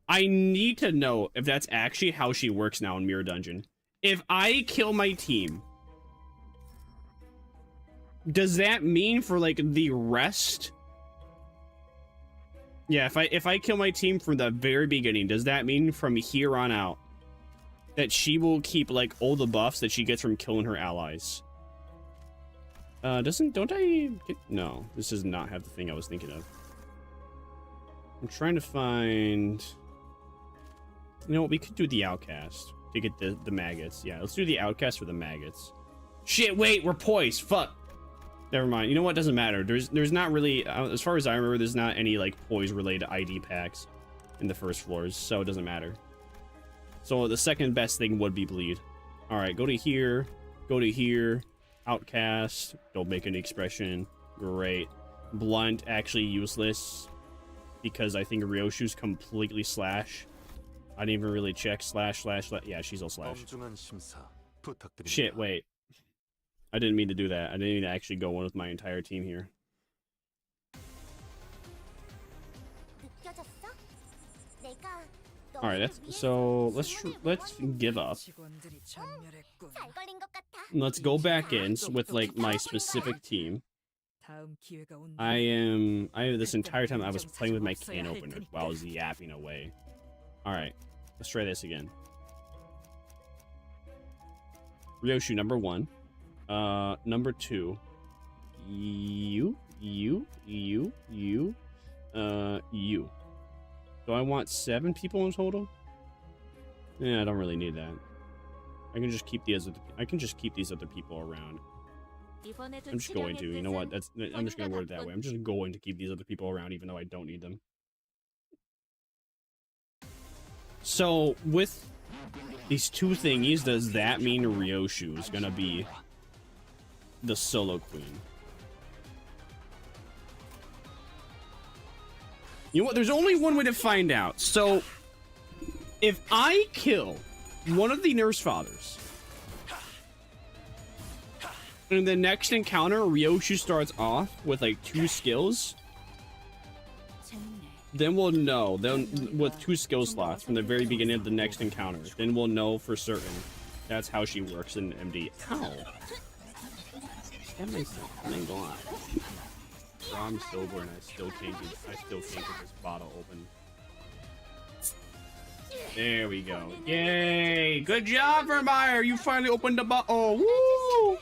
I need to know if that's actually how she works now in Mirror Dungeon. If I kill my team, does that mean for like the rest? Yeah, if I kill my team from the very beginning, does that mean from here on out that she will keep like all the buffs that she gets from killing her allies? Don't I get, no, this does not have the thing I was thinking of. I'm trying to find, you know what, we could do the outcast to get the maggots. Yeah, let's do the outcast for the maggots. Shit, wait, we're poised, fuck. Never mind. You know what? Doesn't matter. There's not really, as far as I remember, there's not any like poise related ID packs in the first floors, so it doesn't matter. So the second best thing would be bleed. All right, go to here, outcast. Don't make any expression. Great. Blunt actually useless because I think Ryoshu's completely slash. I didn't even really check slash. Yeah, she's all slash. Shit, wait. I didn't mean to do that. I didn't mean to actually go one with my entire team here. All right, so let's give up. Let's go back in with like my specific team. This entire time I was playing with my can opener while I was yapping away. All right, let's try this again. Ryoshu number 1. Number 2. You. Do I want 7 people in total? Yeah, I don't really need that. I can just keep these other people around. I'm just going to. You know what? I'm just gonna word it that way. I'm just going to keep these other people around, even though I don't need them. So with these 2 thingies, does that mean Ryoshu is gonna be the solo queen? You know what? There's only one way to find out. So, if I kill one of the Nurse Fathers, in the next encounter, Ryoshu starts off with like 2 skills, then we'll know. Then with 2 skill slots from the very beginning of the next encounter, then we'll know for certain that's how she works in MD. Ow. That makes sense. I ain't gonna lie. So I'm sober and I still can't get this bottle open. There we go. Yay! Good job, Vermire! You finally opened the bottle. Oh, woo!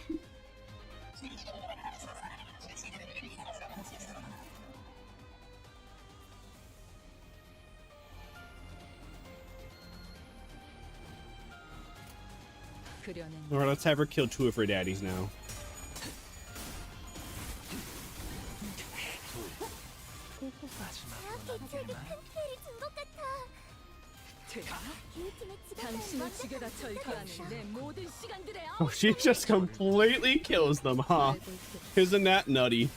Alright, let's have her kill 2 of her daddies now. Oh, she just completely kills them, huh? Isn't that nutty?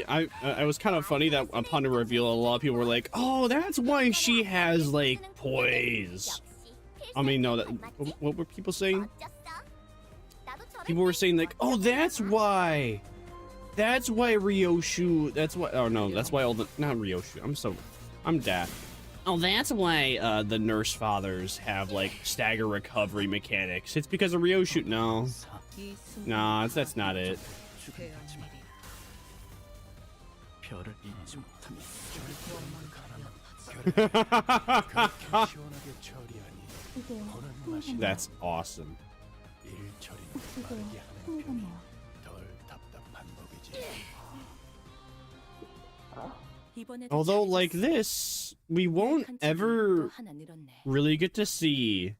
I was kind of funny that upon the reveal, a lot of people were like, "Oh, that's why she has like poise." I mean, no, that what were people saying? People were saying like, "Oh, that's why Ryoshu. That's why. Oh no, that's why all the not Ryoshu. I'm daft. Oh, that's why the nurse fathers have like stagger recovery mechanics. It's because of Ryoshu. No, nah, that's not it." That's awesome. Although like this, we won't ever really get to see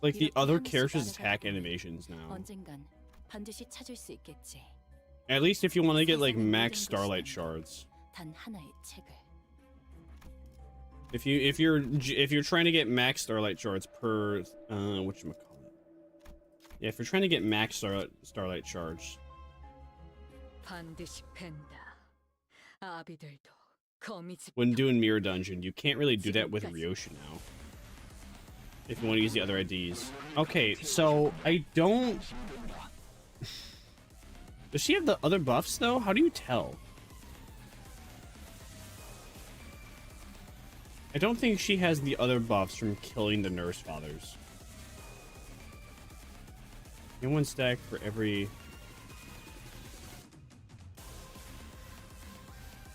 like the other characters' attack animations now. At least if you want to get like max starlight shards. If you're trying to get max starlight shards per whatchamacallit. Yeah, if you're trying to get max starlight shards. When doing mirror dungeon, you can't really do that with Ryoshu now. If you want to use the other IDs. Okay, so I don't. Does she have the other buffs though? How do you tell? I don't think she has the other buffs from killing the nurse fathers. Gain 1 stack for every.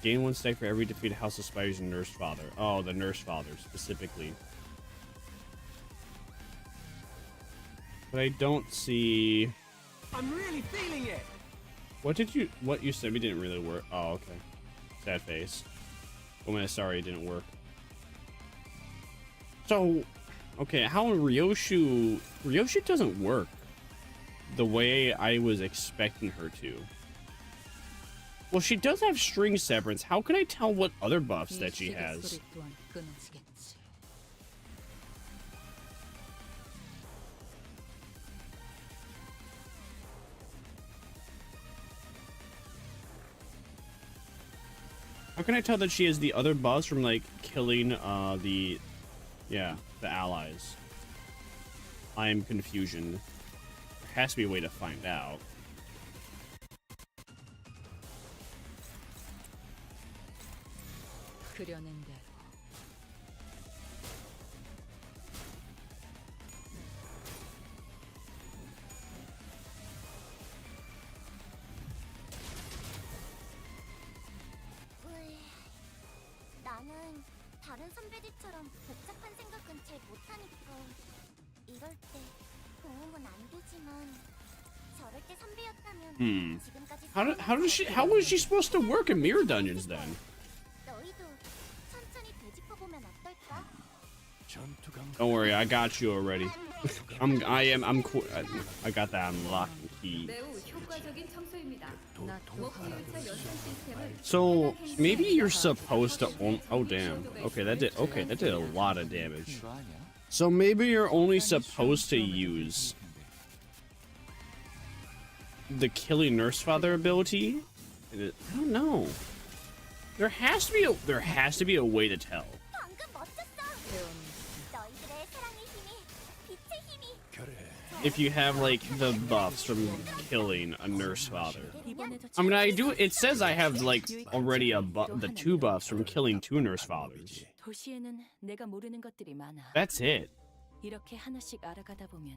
Gain 1 stack for every defeated House of Spiders and nurse father. Oh, the nurse father specifically. But I don't see.
I'm really feeling it.
What you said? We didn't really work. Oh, okay. Sad face. Oh man, sorry, it didn't work. So, okay, how Ryoshu doesn't work the way I was expecting her to. Well, she does have string severance. How can I tell what other buffs that she has? How can I tell that she has the other buffs from like killing the allies? I am confusion. There has to be a way to find out.
나는 다른 선배들처럼 복잡한 생각은 잘 못하니까 이럴 때 도움은 안 되지만 저럴 때 선배였다면 지금까지
How was she supposed to work in mirror dungeons then?
너희도 천천히 되짚어보면 어떨까?
Don't worry, I got you already. I got that unlocked key. So maybe you're supposed to oh damn. Okay, that did a lot of damage. So maybe you're only supposed to use the killing nurse father ability? I don't know. There has to be a way to tell. If you have like the buffs from killing a nurse father. I mean, I do. It says I have like already the 2 buffs from killing 2 nurse fathers.
도시에는 내가 모르는 것들이 많아.
That's it.
이렇게 하나씩 알아가다 보면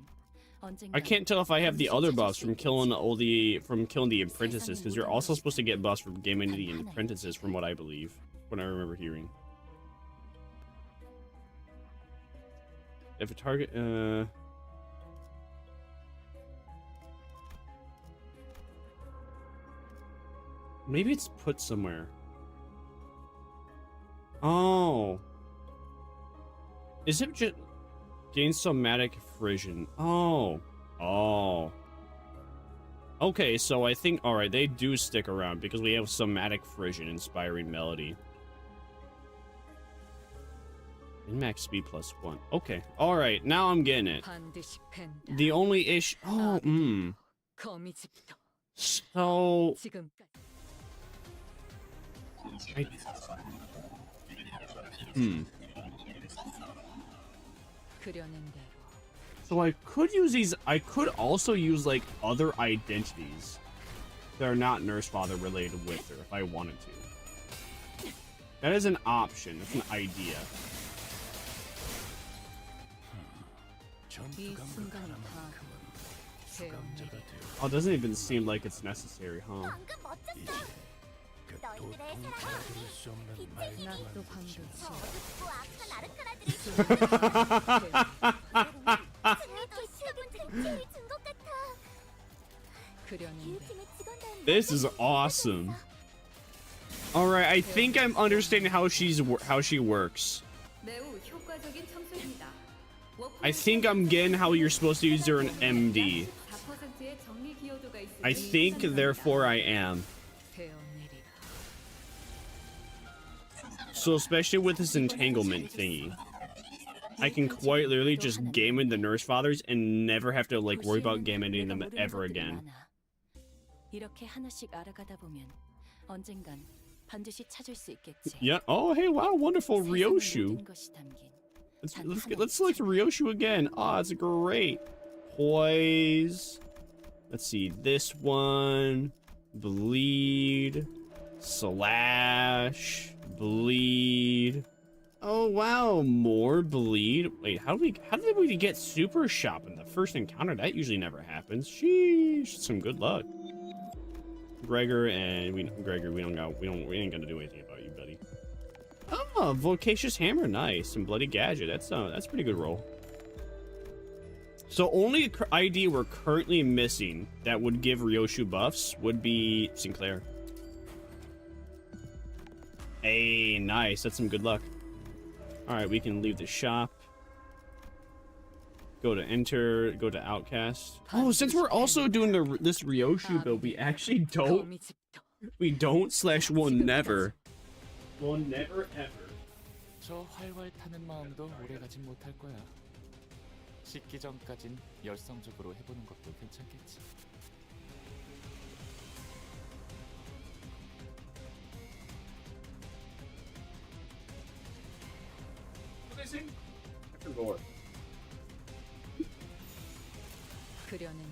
I can't tell if I have the other buffs from killing the apprentices, because you're also supposed to get buffs from gaming the apprentices, from what I believe, what I remember hearing. If a target, maybe it's put somewhere. Oh, is it just gain somatic frisson? Oh. Okay, so I think, all right, they do stick around because we have somatic frisson, inspiring melody. Min-max speed +1. Okay, all right, now I'm getting it. The only issue. Oh, So. So I could use these. I could also use like other identities that are not nurse father related with her if I wanted to. That is an option. It's an idea. Oh, it doesn't even seem like it's necessary, huh? This is awesome. All right, I think I'm understanding how she works. I think I'm getting how you're supposed to use her in MD. I think, therefore I am. So especially with this entanglement thingy, I can quite literally just game in the nurse fathers and never have to like worry about gaming them ever again. Yeah. Oh, hey, wow, wonderful Ryoshu. Let's select Ryoshu again. Oh, it's great. Poise. Let's see, this one. Bleed. Slash. Bleed. Oh wow, more bleed. Wait, how did we get super shop in the first encounter? That usually never happens. Sheesh, some good luck. Gregor and Gregor, we ain't gonna do anything about you, buddy. Oh, Vocacious Hammer, nice. And Bloody Gadget, that's a pretty good roll. So only ID we're currently missing that would give Ryoshu buffs would be Sinclair. Hey, nice. That's some good luck. All right, we can leave the shop. Go to enter. Go to Outcast. Oh, since we're also doing this Ryoshu build, we actually don't. We don't slash will never. Will never ever.
저 활활 타는 마음도 오래가진 못할 거야. 식기 전까진 열성적으로 해보는 것도 괜찮겠지.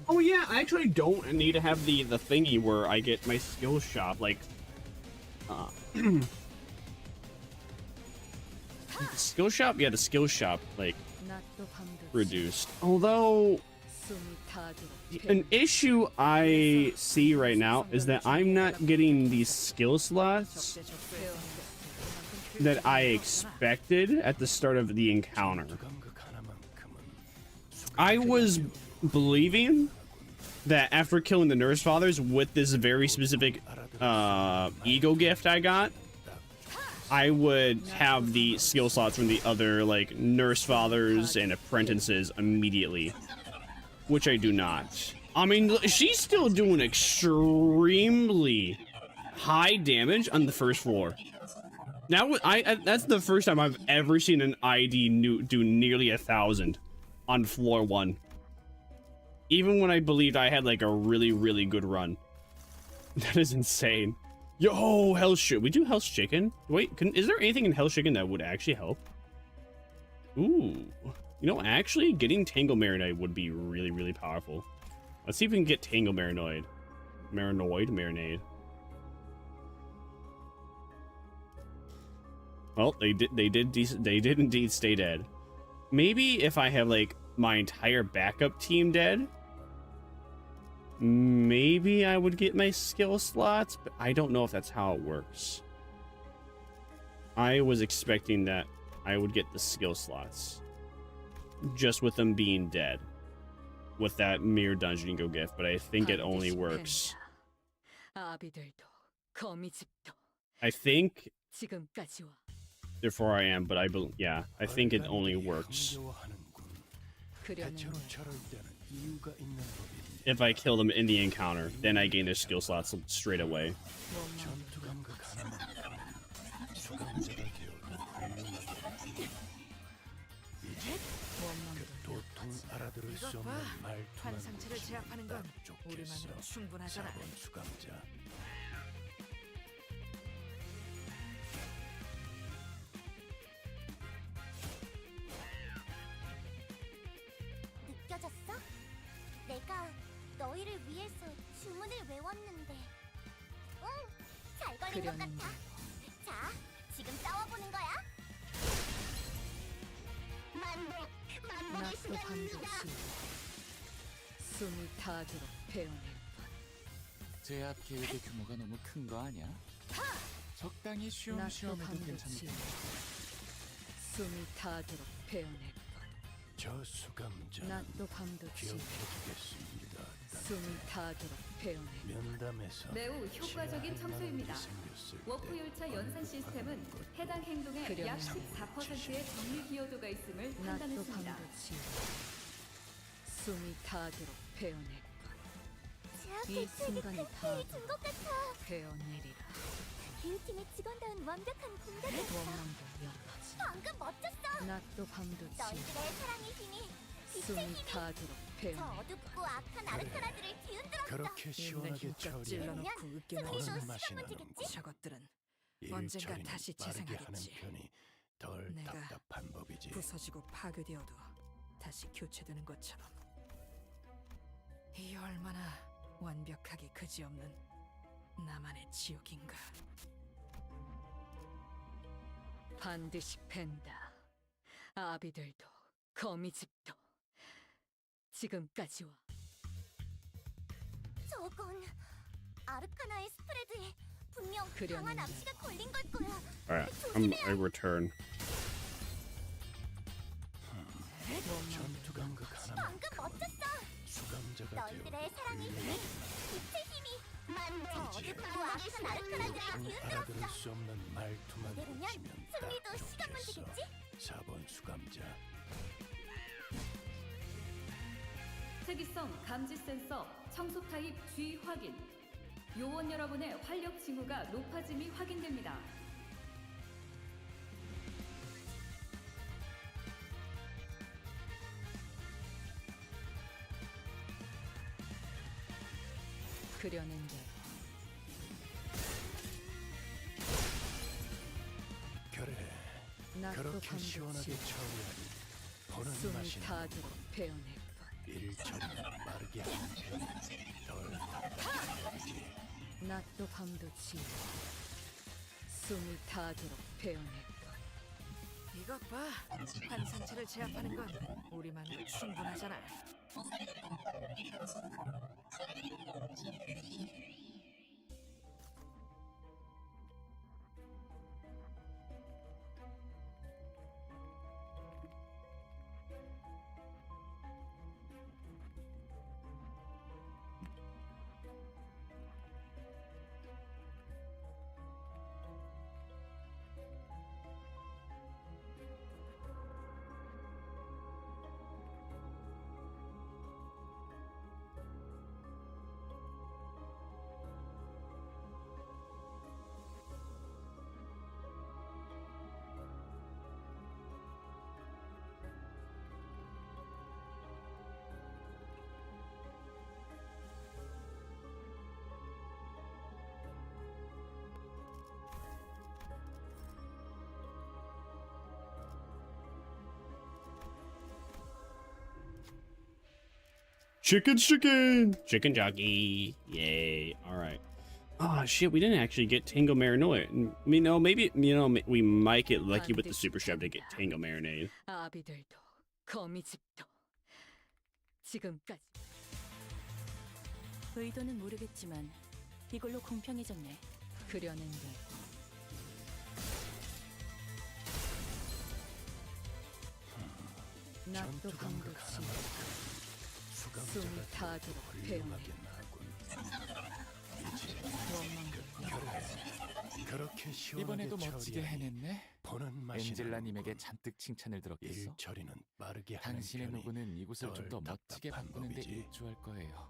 Oh yeah, I actually don't need to have the thingy where I get my skill shop like the skill shop? Yeah, the skill shop like reduced. Although an issue I see right now is that I'm not getting these skill slots that I expected at the start of the encounter. I was believing that after killing the nurse fathers with this very specific ego gift I got, I would have the skill slots from the other like nurse fathers and apprentices immediately, which I do not. I mean, she's still doing extremely high damage on the first floor. Now, that's the first time I've ever seen an ID do nearly 1,000 on floor 1. Even when I believed I had like a really, really good run. That is insane. Yo, Hell's Chicken. We do Hell's Chicken? Wait, is there anything in Hell's Chicken that would actually help? Ooh. You know, actually, getting Tangle Marinoid would be really, really powerful. Let's see if we can get Tangle Marinoid. Marinade. Well, they did indeed stay dead. Maybe if I have like my entire backup team dead, maybe I would get my skill slots, but I don't know if that's how it works. I was expecting that I would get the skill slots just with them being dead with that Mirror Dungeon Go gift, but I think it only works. I think therefore I am, but I believe, yeah, I think it only works if I kill them in the encounter. Then I gain their skill slots straight away.
환상체를 제압하는 건 우리만으로 충분하잖아.
느껴졌어? 내가 너희를 위해서 주문을 외웠는데. 응, 잘 걸린 것 같아. 자, 지금 싸워보는 거야.
낫도 반드시 숨이 타도록 배워낼
제압 계획의 규모가 너무 큰 거 아니야? 적당히 쉬엄쉬엄 해도 괜찮을 텐데.
숨이 타도록 배워낼
저 수감자
낫도 밤도
기억해두겠습니다.
숨이 타도록 배워낼
면담에서
매우 효과적인 청소입니다. 워프 열차 연산 시스템은 해당 행동에 약 14%의 정리 기여도가 있음을
낫도
판단했습니다.
밤도 숨이 타도록 배워낼 이 순간이 다
준것 같아.
배워내리라.
이 팀의 직원다운 완벽한 공격을.
원망도 연하지
방금 멋졌어.
낫도 밤도
너희들의 사랑의 힘이 빛의
숨이
힘이
타도록
저
배워낼
어둡고 악한 아르카나들을 뒤흔들었어.
그렇게 시원하게 처리하는
찔러놓고 으깨는
승리도
맛이
시간
나는
문제겠지?
저것들은
일
언젠가
처리는
다시
빠르게 하는
재생하겠지.
편이 덜
내가
답답한 법이지.
부서지고 파괴되어도 다시 교체되는 것처럼. 이 얼마나 완벽하기 그지없는 나만의 지옥인가.
반드시 팬다. 아비들도 거미집도 지금까지와
저건 아르카나의 스프레드에 분명 강한
그렸는데.
암시가 걸린 걸 거야.
Alright, I return.
전투 감각 하나만
방금 멋졌어.
수감자가 되어
너희들의 사랑의 힘이 빛의 힘이 저 어둡고 악한 아르카나들을
알아들을
뒤흔들었어.
수 없는 말투만
이대로면
붙이면
승리도
딱
시간
좋겠어.
문제겠지?
4번 수감자.
특이성 감지 센서 청소 타입 G 확인. 요원 여러분의 활력 징후가 높아짐이 확인됩니다.
그려낸 대로
그래,
낫도
그렇게
밤도
시원하게 처리하니 보는
숨이
맛이 나는
타도록 배워낼
일 처리는 빠르게 하는 편이 덜 답답한 법이지.
낫도 밤도 숨이 타도록 배워낼
이것 봐. 환상체를 제압하는 건 우리만으로 충분하잖아.
Chicken jockey. Yay. All right. Oh shit, we didn't actually get Tango Marinade. You know, maybe, you know, we might get lucky with the super chef to get Tango Marinade.
아비들도 거미집도 지금까지.
의도는 모르겠지만 이걸로 공평해졌네.
그려낸 대로. 낫도 강도치 숨이 타도록 배우네.
이번에도 멋지게 해냈네. 엔젤라님에게 잔뜩 칭찬을 들었겠어. 당신의 노고는 이곳을 좀 더 멋지게 바꾸는 데 일조할 거예요.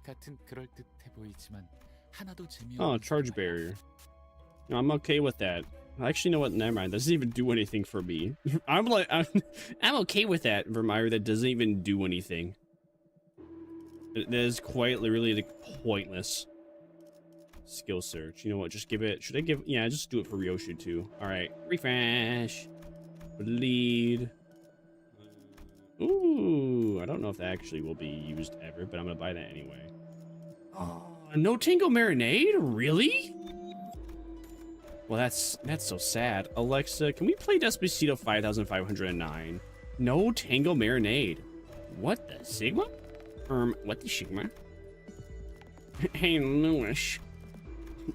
같은 그럴듯해 보이지만 하나도 재미없는.
Oh, charge barrier. No, I'm okay with that. Actually, you know what? Never mind. That doesn't even do anything for me. I'm okay with that, Vermire. That doesn't even do anything. That is quite literally like pointless. Skill search. You know what? Just give it. Should I give? Yeah, just do it for Ryoshu too. All right. Refresh. Bleed. Ooh, I don't know if that actually will be used ever, but I'm gonna buy that anyway. Oh, no Tango Marinade? Really? Well, that's so sad. Alexa, can we play Despacito 5509? No Tango Marinade. What the Sigma? What the Sigma? Hey, Lewis.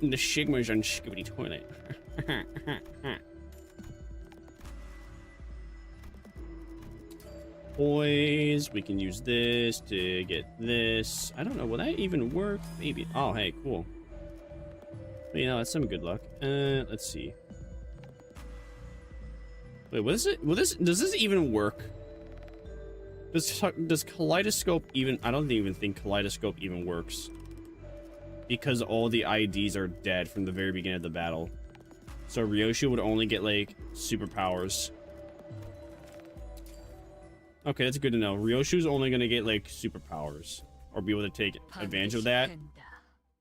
The Sigma's on Scooby Toilet. Boys, we can use this to get this. I don't know, will that even work? Maybe. Oh, hey, cool. But, you know, that's some good luck. Let's see. Wait, what is it? Does this even work? Does Kaleidoscope even? I don't even think Kaleidoscope even works. Because all the IDs are dead from the very beginning of the battle. So Ryoshu would only get, like, superpowers. Okay, that's good to know. Ryoshu's only gonna get, like, superpowers. Or be able to take advantage of that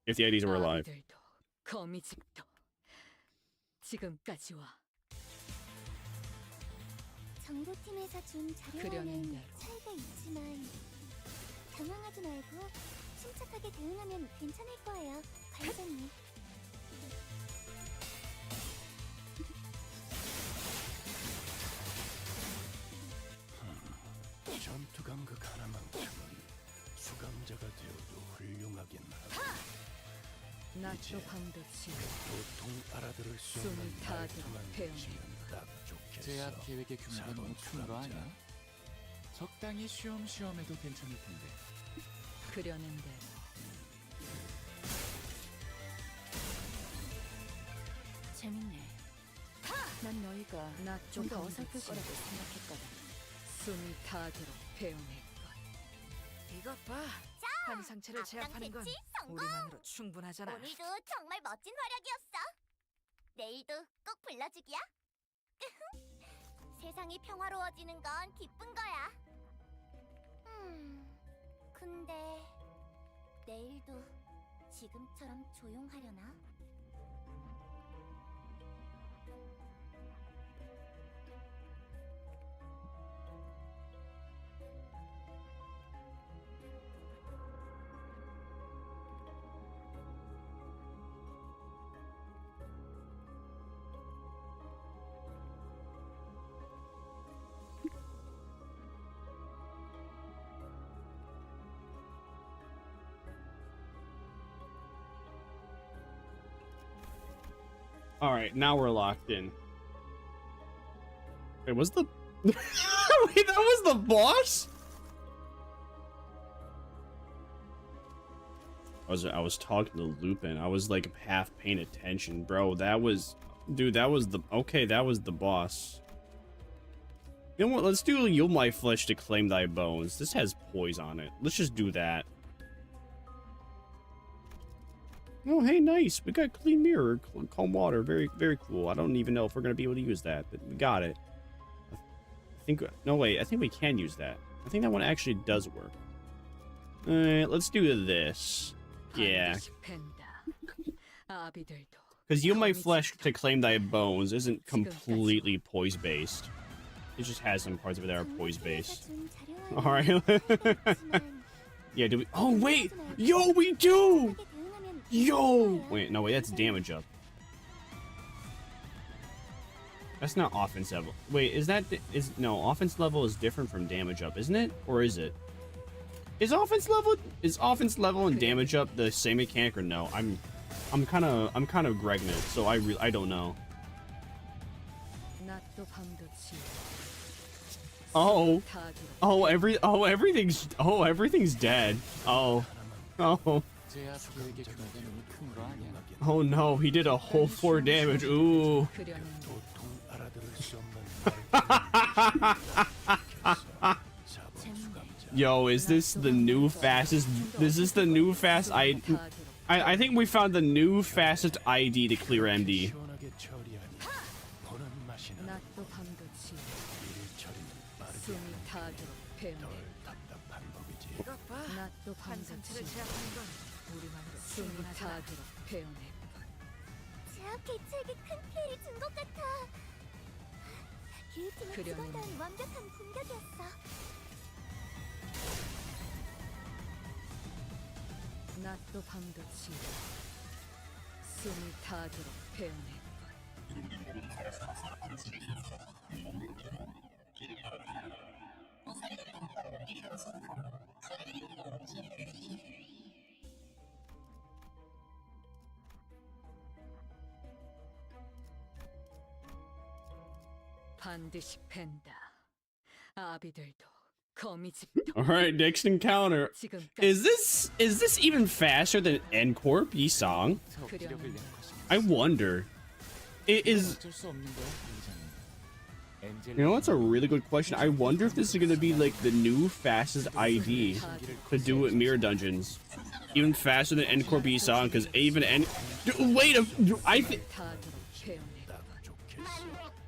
if the IDs were alive.
거미집도 지금까지 와.
정보팀에서 준 자료와는 차이가 있지만 당황하지 말고 침착하게 대응하면 괜찮을 거예요, 관장님.
전투 감각 하나만큼은 수감자가 되어도 훌륭하긴 하다.
낫도 강도치
도통 알아들을 수
숨이
없는
타도록
말투만
배우네.
붙이면 딱 좋겠어.
제압 계획의 규모가 너무 큰 거 아니야? 적당히 쉬엄쉬엄해도 괜찮을 텐데.
그려낸 대로.
재밌네. 난 너희가 좀 더 어설플 거라고 생각했거든.
숨이 타도록 배우낼 것. 이것 봐. 한 상체를 제압하는 건 우리만으로 충분하잖아.
오늘도 정말 멋진 활약이었어. 내일도 꼭 불러주기야. 세상이 평화로워지는 건 기쁜 거야. 근데 내일도 지금처럼 조용하려나?
All right, now we're locked in. Wait, was the wait, that was the boss? I was talking to Lupin. I was like half paying attention, bro. That was, dude, that was the, okay, that was the boss. You know what? Let's do Yield My Flesh to Claim Thy Bones. This has poise on it. Let's just do that. Oh, hey, nice. We got clean mirror, calm water. Very, very cool. I don't even know if we're going to be able to use that, but we got it. I think, no, wait. I think we can use that. I think that one actually does work. Let's do this. Yeah. Because Yield My Flesh to Claim Thy Bones isn't completely poise-based. It just has some parts of it that are poise-based. Alright. Yeah, do we? Oh wait, yo, we do. Yo, wait, no, wait, that's damage up. That's not offense level. Wait, no, offense level is different from damage up, isn't it? Or is it? Is offense level and damage up the same mechanic or no? I'm kind of gregging it, so I don't know. Everything's dead. Oh no, he did a whole 4 damage. Ooh. Yo, is this the new fastest? Is this the new fast? I think we found the new fastest ID to clear MD.
제압 개체에게 큰 피해를 준 것 같아. 기획팀이 주관다운 완벽한 공격이었어.
낮도 밤도 치유 숨이 닿도록 배우네. 반드시 팬다. 아비들도 거미집도.
All right, next encounter. Is this even faster than Encore B-Song? I wonder. It is. You know, that's a really good question. I wonder if this is gonna be like the new fastest ID to do with mirror dungeons, even faster than Encore B-Song, because even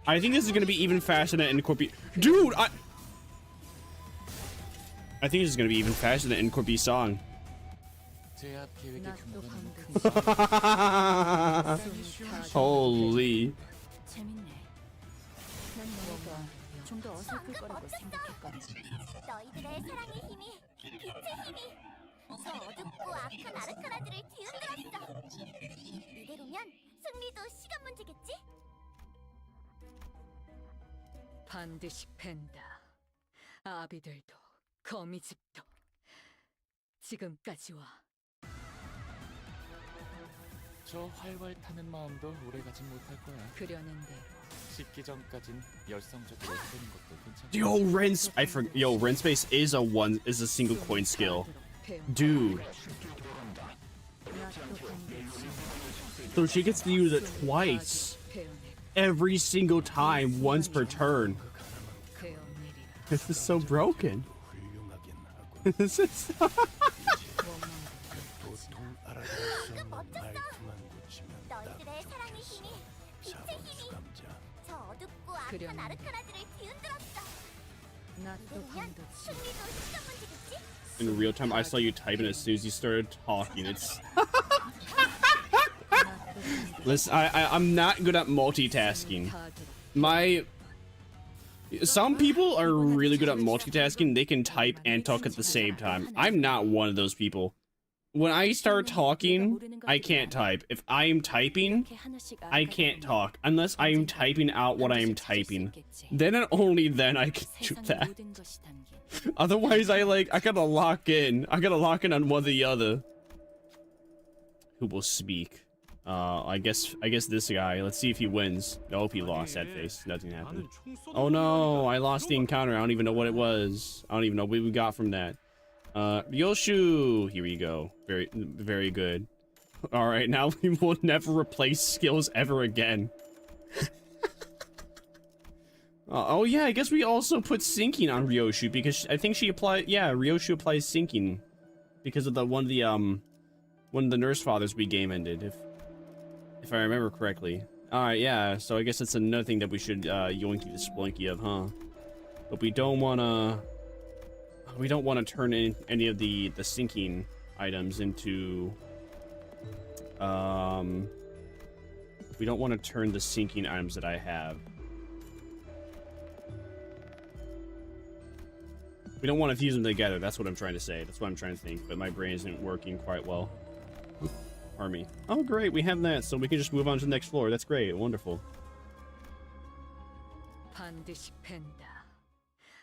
I think this is gonna be even faster than Encore B. Dude, I think this is gonna be even faster than Encore B-Song. Holy.
좀더 어설플 거라고 생각했거든. 너희들의 사랑의 힘이, 빛의 힘이 저 어둡고 악한 아르카나들을 뒤흔들었어. 이대로면 승리도 시간 문제겠지?
반드시 팬다. 아비들도 거미집도 지금까지 와.
저 활활 타는 마음도 오래가진 못할 거야.
그려낸데
식기 전까진 열성적으로 쓰는 것도 괜찮아.
Yo, Ren Space is a single coin skill. Dude. So she gets to use it twice. Every single time, once per turn. This is so broken. This is
너희들의 사랑의 힘이, 빛의 힘이 저 어둡고 악한 아르카나들을 뒤흔들었어. 이대로면 승리도 시간 문제겠지?
in real time. I saw you typing as soon as you started talking. It's listen, I'm not good at multitasking. Some people are really good at multitasking. They can type and talk at the same time. I'm not one of those people. When I start talking, I can't type. If I am typing, I can't talk unless I am typing out what I am typing. Then and only then I can do that. Otherwise, I gotta lock in. I gotta lock in on one or the other. Who will speak? I guess this guy. Let's see if he wins. I hope he lost that face. Nothing happened. Oh no, I lost the encounter. I don't even know what it was. I don't even know what we got from that. Yoshu! Here we go. Very, very good. Alright, now we will never replace skills ever again. Oh yeah, I guess we also put sinking on Ryoshu because I think she applied. Yeah, Ryoshu applies sinking because of one of the nurse fathers we game ended, if I remember correctly. Alright, yeah. So I guess that's another thing that we should yoinky the splinky of, huh? But we don't wanna. We don't want to turn in any of the sinking items into. We don't want to turn the sinking items that I have. We don't want to fuse them together. That's what I'm trying to say. That's what I'm trying to think. But my brain isn't working quite well. Army. Oh, great. We have that. So we can just move on to the next floor. That's great. Wonderful.
반드시 팬다.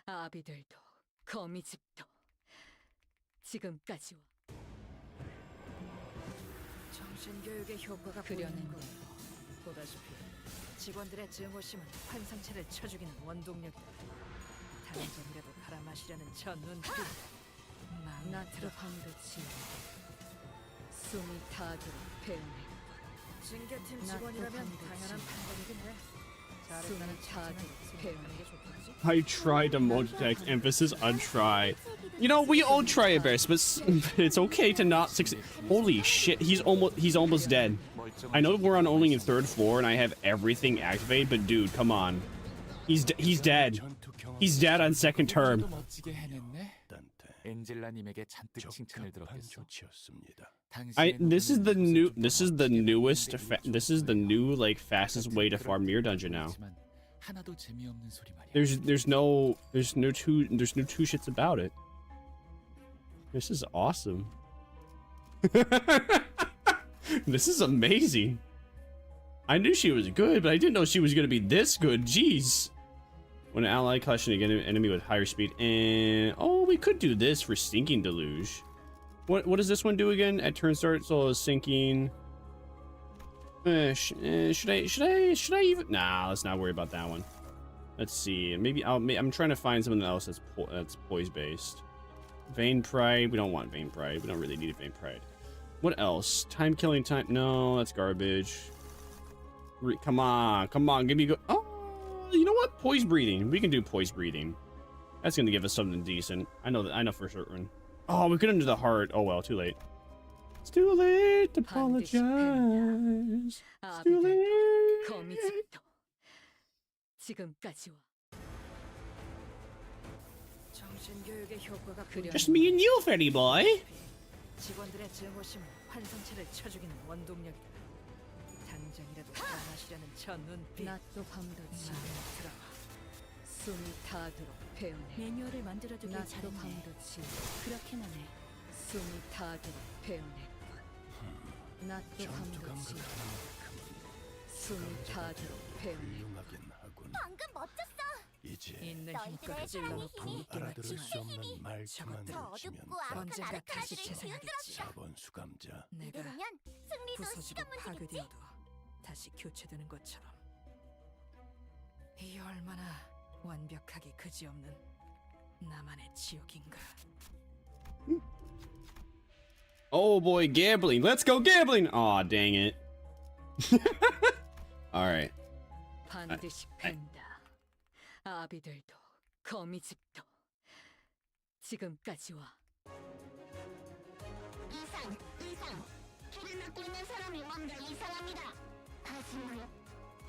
아비들도 거미집도 지금까지와 정신교육의 효과가 보이는 거예요. 보다시피 직원들의 증오심은 환상체를 쳐죽이는 원동력이다. 당장이라도 갈아마시려는 저 눈빛 나트로 방도치 숨이 타도록 배우네. 징계팀 직원이라면 당연한 판단이긴 해. 잘했다는 타도록 배우는 게 좋겠지?
I tried to multitask emphasis on try. You know, we all try our best, but it's okay to not succeed. Holy shit, he's almost dead. I know we're on only the 3rd floor and I have everything activated, but dude, come on. He's dead. He's dead on 2nd term.
멋지게 해냈네. 엔젤라님에게 잔뜩 칭찬을 들었겠어.
This is the new like fastest way to farm near dungeon now.
하나도 재미없는 소리 말이야.
There's no two shits about it. This is awesome. This is amazing. I knew she was good, but I didn't know she was gonna be this good. Jeez. When an ally collection again an enemy with higher speed, and oh, we could do this for sinking deluge. What does this one do again? At turn start, so sinking. Should I even? Nah, let's not worry about that one. Let's see. Maybe I'm trying to find something else that's poise based. Vain pride. We don't want vain pride. We don't really need a vain pride. What else? Time killing time. No, that's garbage. Come on, give me go. Oh. You know what? Poise breathing. We can do poise breathing. That's gonna give us something decent. I know for certain. Oh, we couldn't do the heart. Oh well, too late. It's too late to apologize. It's too late. Just me and you, Freddy boy.
직원들의 증오심은 환상체를 쳐죽이는 원동력이다. 당장이라도 갈아마시려는 저 눈빛 낮도 밤도 들어와 숨이 타도록 배우네. 매뉴얼을 만들어두길 잘했네. 밤도 그렇게만 해. 숨이 타도록 배우네. 낮도 밤도 숨이 타도록 배우네.
방금 멋졌어.
있는 힘껏 찔러놓고
알아들을 수 없는 말투만
어둡고
언젠가 다시 재생하겠지.
수감자.
내가
이대로면 승리도
부서지고
시간 문제겠지.
파괴되어도 다시 교체되는 것처럼 이 얼마나 완벽하기 그지없는 나만의 지옥인가.
Oh boy, gambling. Let's go gambling. Aw, dang it. Alright.
반드시 팬다. 아비들도 거미집도 지금까지 와.
이상. 길을 막고 있는 사람이 뭔가 이상합니다. 하지만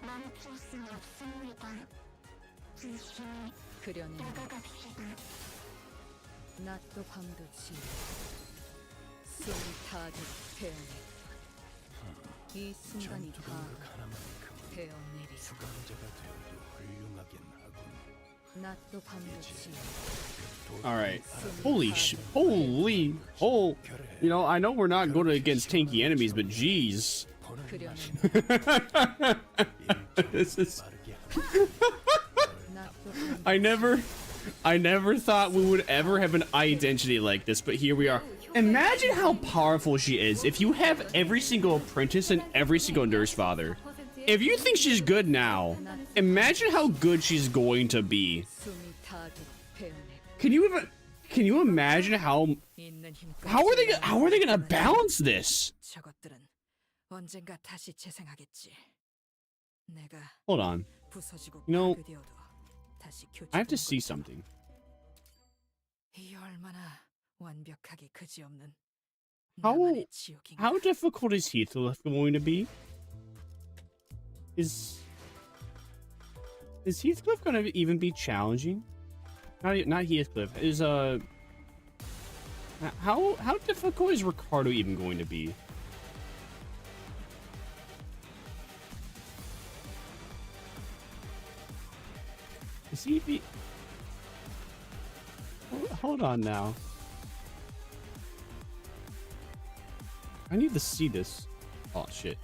멈출 수는 없습니다. 조심히
그려낸
다가갑시다.
낮도 밤도 지워 숨이 타도록 배어내. 이 순간이 다 배어내리.
수감자가 되어도 훌륭하긴 하군.
낮도 밤도 지워.
Alright. Holy. You know, I know we're not good against tanky enemies, but jeez. This is... I never thought we would ever have an identity like this, but here we are. Imagine how powerful she is if you have every single apprentice and every single nurse father. If you think she's good now, imagine how good she's going to be. Can you imagine how are they gonna balance this?
저것들은 언젠가 다시 재생하겠지. 내가
Hold on.
부서지고
You know,
파괴되어도 다시
I have to see
것처럼.
something.
이 얼마나 완벽하기 그지없는
How
나만의 지옥인가.
how difficult is Heathcliff going to be? Is Heathcliff gonna even be challenging? Not Heathcliff. Is how difficult is Ricardo even going to be? Is he be? Hold on now. I need to see this. Oh shit.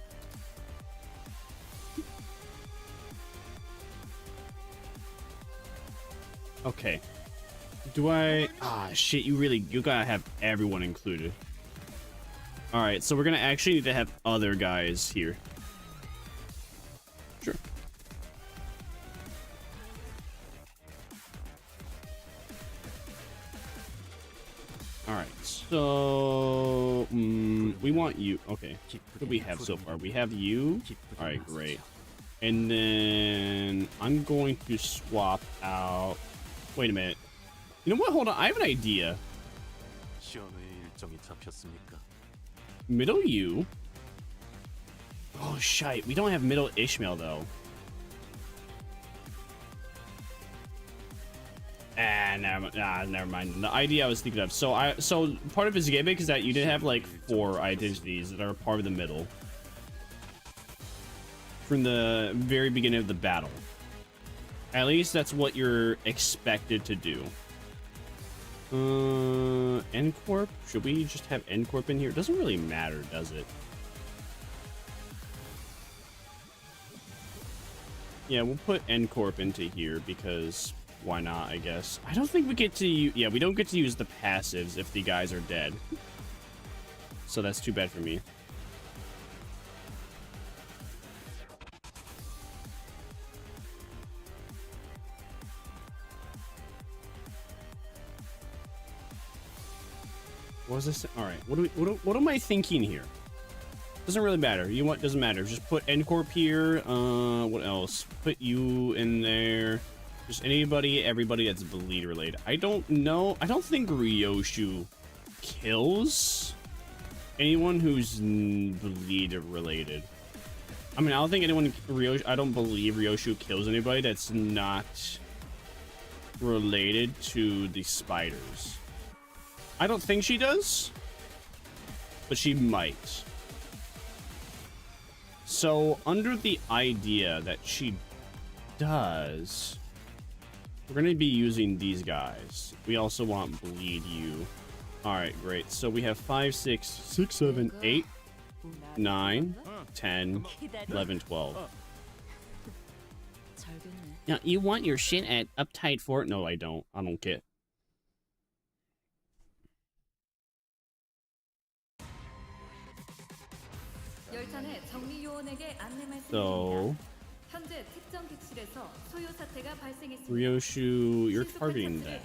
Okay. Do I? Ah, shit. You gotta have everyone included. All right, so we're gonna actually need to have other guys here. Sure. All right, so we want you. Okay, what do we have so far? We have you. All right, great. And then I'm going to swap out. Wait a minute. You know what? Hold on. I have an idea. Middle you. Oh shite. We don't have middle Ishmael though. Never mind. The idea I was thinking of. So part of his gimmick is that you didn't have like 4 identities that are part of the middle from the very beginning of the battle. At least that's what you're expected to do. N-Corp? Should we just have N-Corp in here? It doesn't really matter, does it? Yeah, we'll put N-Corp into here because why not, I guess. I don't think we get to yeah, we don't get to use the passives if the guys are dead. So that's too bad for me. What was this? All right. What am I thinking here? Doesn't really matter. You know what? Doesn't matter. Just put N-Corp here. What else? Put you in there. Just anybody, everybody that's bleed related. I don't know. I don't think Ryoshu kills anyone who's bleed related. I mean, I don't think anyone I don't believe Ryoshu kills anybody that's not related to the spiders. I don't think she does, but she might. So, under the idea that she does, we're going to be using these guys. We also want bleed you. All right, great. So we have 5, 6, 7, 8, 9, 10, 11, 12. Now, you want your shit at uptight fort? No, I don't. I don't get.
열차는 정리 요원에게 안내 말씀드립니다.
So,
현재 특정 객실에서 소요 사태가 발생했습니다.
Ryoshu, you're targeting that,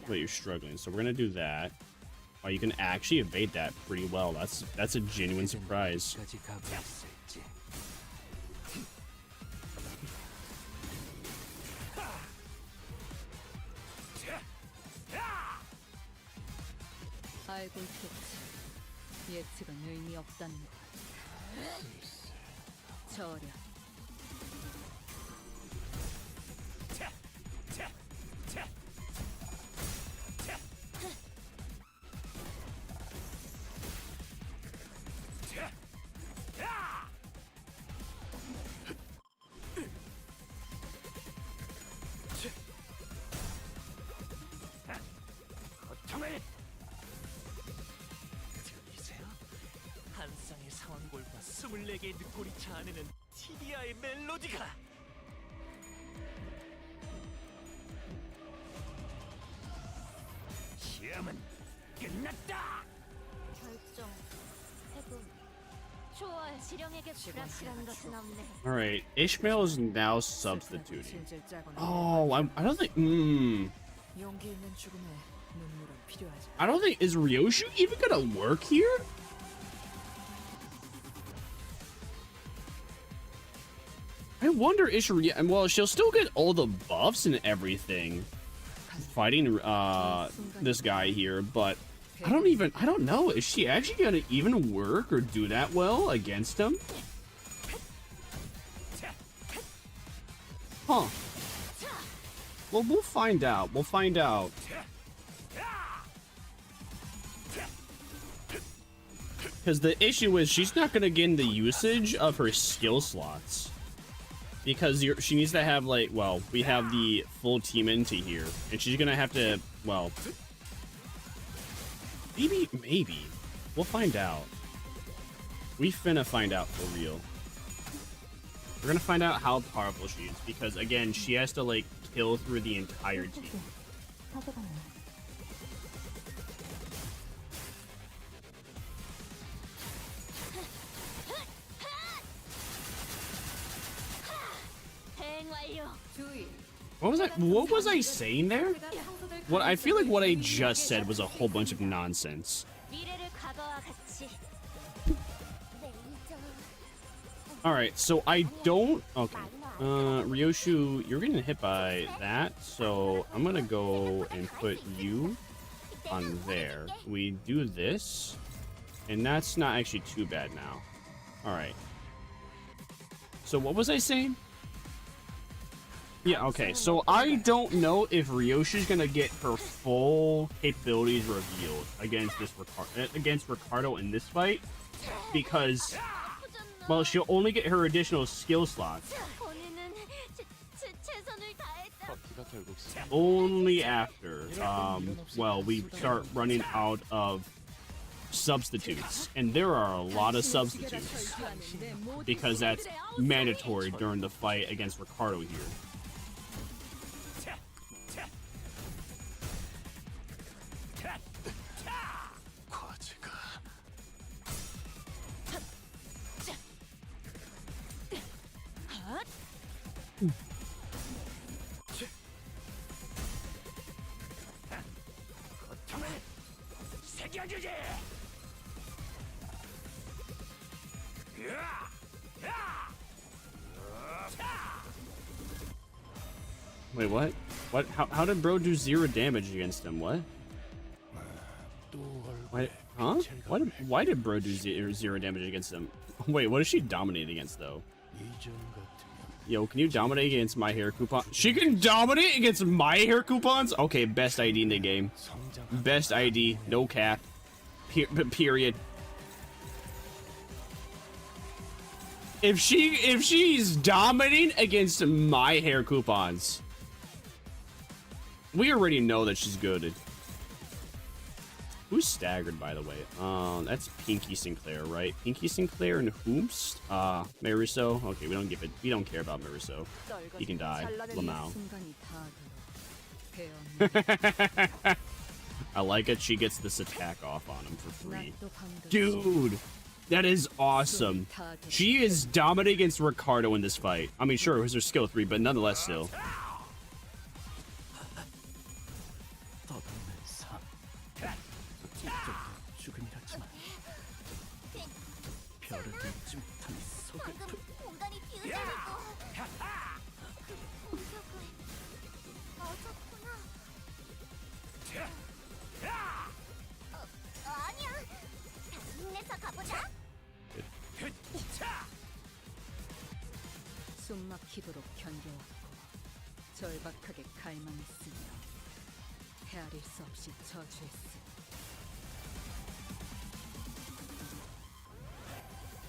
but you're struggling. So we're gonna do that. Oh, you can actually evade that pretty well. That's a genuine surprise.
알고 있겠지. 예측은 의미 없다는 거. 저려.
한쌍의 상황골과 24개의 늑골이 자아내는 티디아의 멜로디가 시험은 끝났다.
결정 해본 초월 지령에게 불확실한 것은 없네.
All right, Ishmael is now substituting. Oh, I don't think.
용기 있는 죽음에 눈물은 필요하지.
I don't think, is Ryoshu even gonna work here? I wonder if well, she'll still get all the buffs and everything fighting this guy here, but I don't know, is she actually gonna even work or do that well against him? Huh. Well, we'll find out. We'll find out. Because the issue is she's not gonna gain the usage of her skill slots. Because she needs to have, like, well, we have the full team into here. And she's gonna have to, well... Maybe. We'll find out. We finna find out for real. We're gonna find out how powerful she is. Because, again, she has to, like, kill through the entire team. What was I saying there? What I feel like what I just said was a whole bunch of nonsense. Alright, so I don't... Okay. Ryoshu, you're getting hit by that, so I'm gonna go and put you on there. We do this, and that's not actually too bad now. Alright. So what was I saying? Yeah, okay, so I don't know if Ryoshi's gonna get her full capabilities revealed against Ricardo in this fight, because, well, she'll only get her additional skill slots only after, well, we start running out of substitutes, and there are a lot of substitutes, because that's mandatory during the fight against Ricardo here. Wait, what? What? How did bro do 0 damage against him? What? Why? Huh? Why did bro do 0 damage against him? Wait, what does she dominate against though? Yo, can you dominate against my hair coupon? She can dominate against my hair coupons? Okay, best ID in the game. Best ID, no cap. Period. If she's dominating against my hair coupons, we already know that she's good. Who's staggered, by the way? That's Pinky Sinclair, right? Pinky Sinclair and Whomst? Mariso? Okay, we don't care about Mariso. He can die. Lamau. I like it. She gets this attack off on him for free. Dude, that is awesome. She is dominant against Ricardo in this fight. I mean, sure, it was her skill 3, but nonetheless still.
숨막히도록 견뎌왔고 절박하게 갈망했으며 헤아릴 수 없이 저주했으니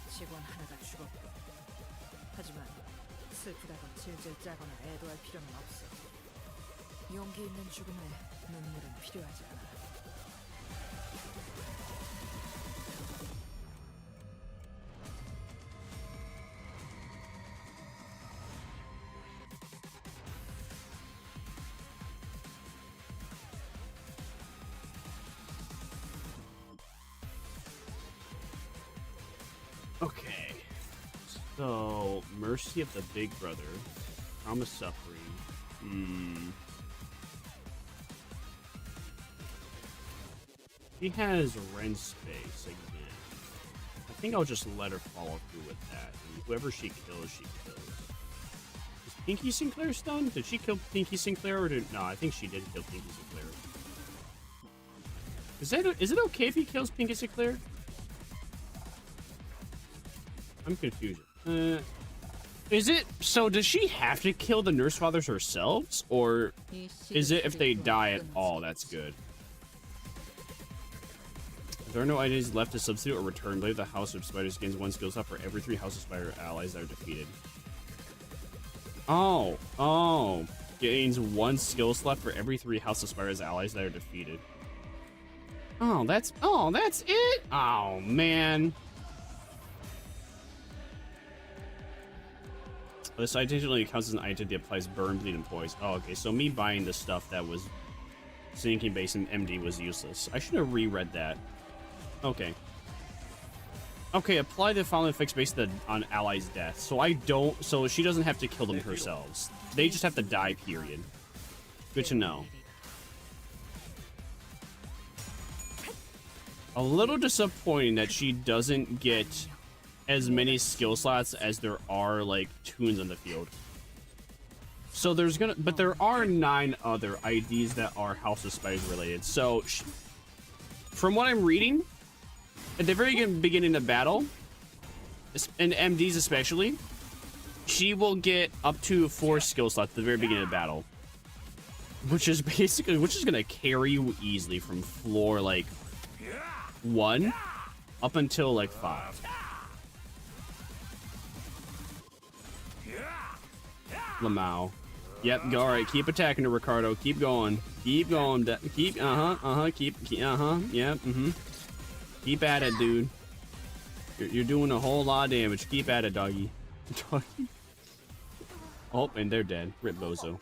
직원 하나가 죽었고 하지만 슬프다고 질질 짜거나 애도할 필요는 없어. 용기 있는 죽음에 눈물은 필요하지 않아.
Okay, so Mercy of the Big Brother, Trauma Suffering. She has rent space again. I think I'll just let her follow through with that. And whoever she kills, she kills. Is Pinky Sinclair stunned? Did she kill Pinky Sinclair or did no? I think she did kill Pinky Sinclair. Is it okay if he kills Pinky Sinclair? I'm confused. Is it so? Does she have to kill the nurse fathers herself, or is it if they die at all? That's good. If there are no items left to substitute or return, believe the House of Spiders gains 1 skill slot for every 3 House of Spider allies that are defeated. Oh. Gains 1 skill slot for every 3 House of Spires allies that are defeated. Oh, that's it? Oh, man. This identity counts as an item that applies burn, bleed, and poise. Oh, okay, so me buying the stuff that was sinking base and MD was useless. I should have reread that. Okay. Okay, apply the following fixed base on allies' death. So she doesn't have to kill them herself. They just have to die, period. Good to know. A little disappointing that she doesn't get as many skill slots as there are, like, tunes on the field. So but there are 9 other IDs that are House of Spires related. So, from what I'm reading, at the very beginning of battle, and MDs especially, she will get up to 4 skill slots at the very beginning of battle. Which is gonna carry you easily from floor, like, 1 up until, like, 5. Lamau. Yep, go, alright, keep attacking her, Ricardo. Keep going. Keep going. Keep, yep, Keep at it, dude. You're doing a whole lot of damage. Keep at it, doggy. Oh, and they're dead. Rip Bozo.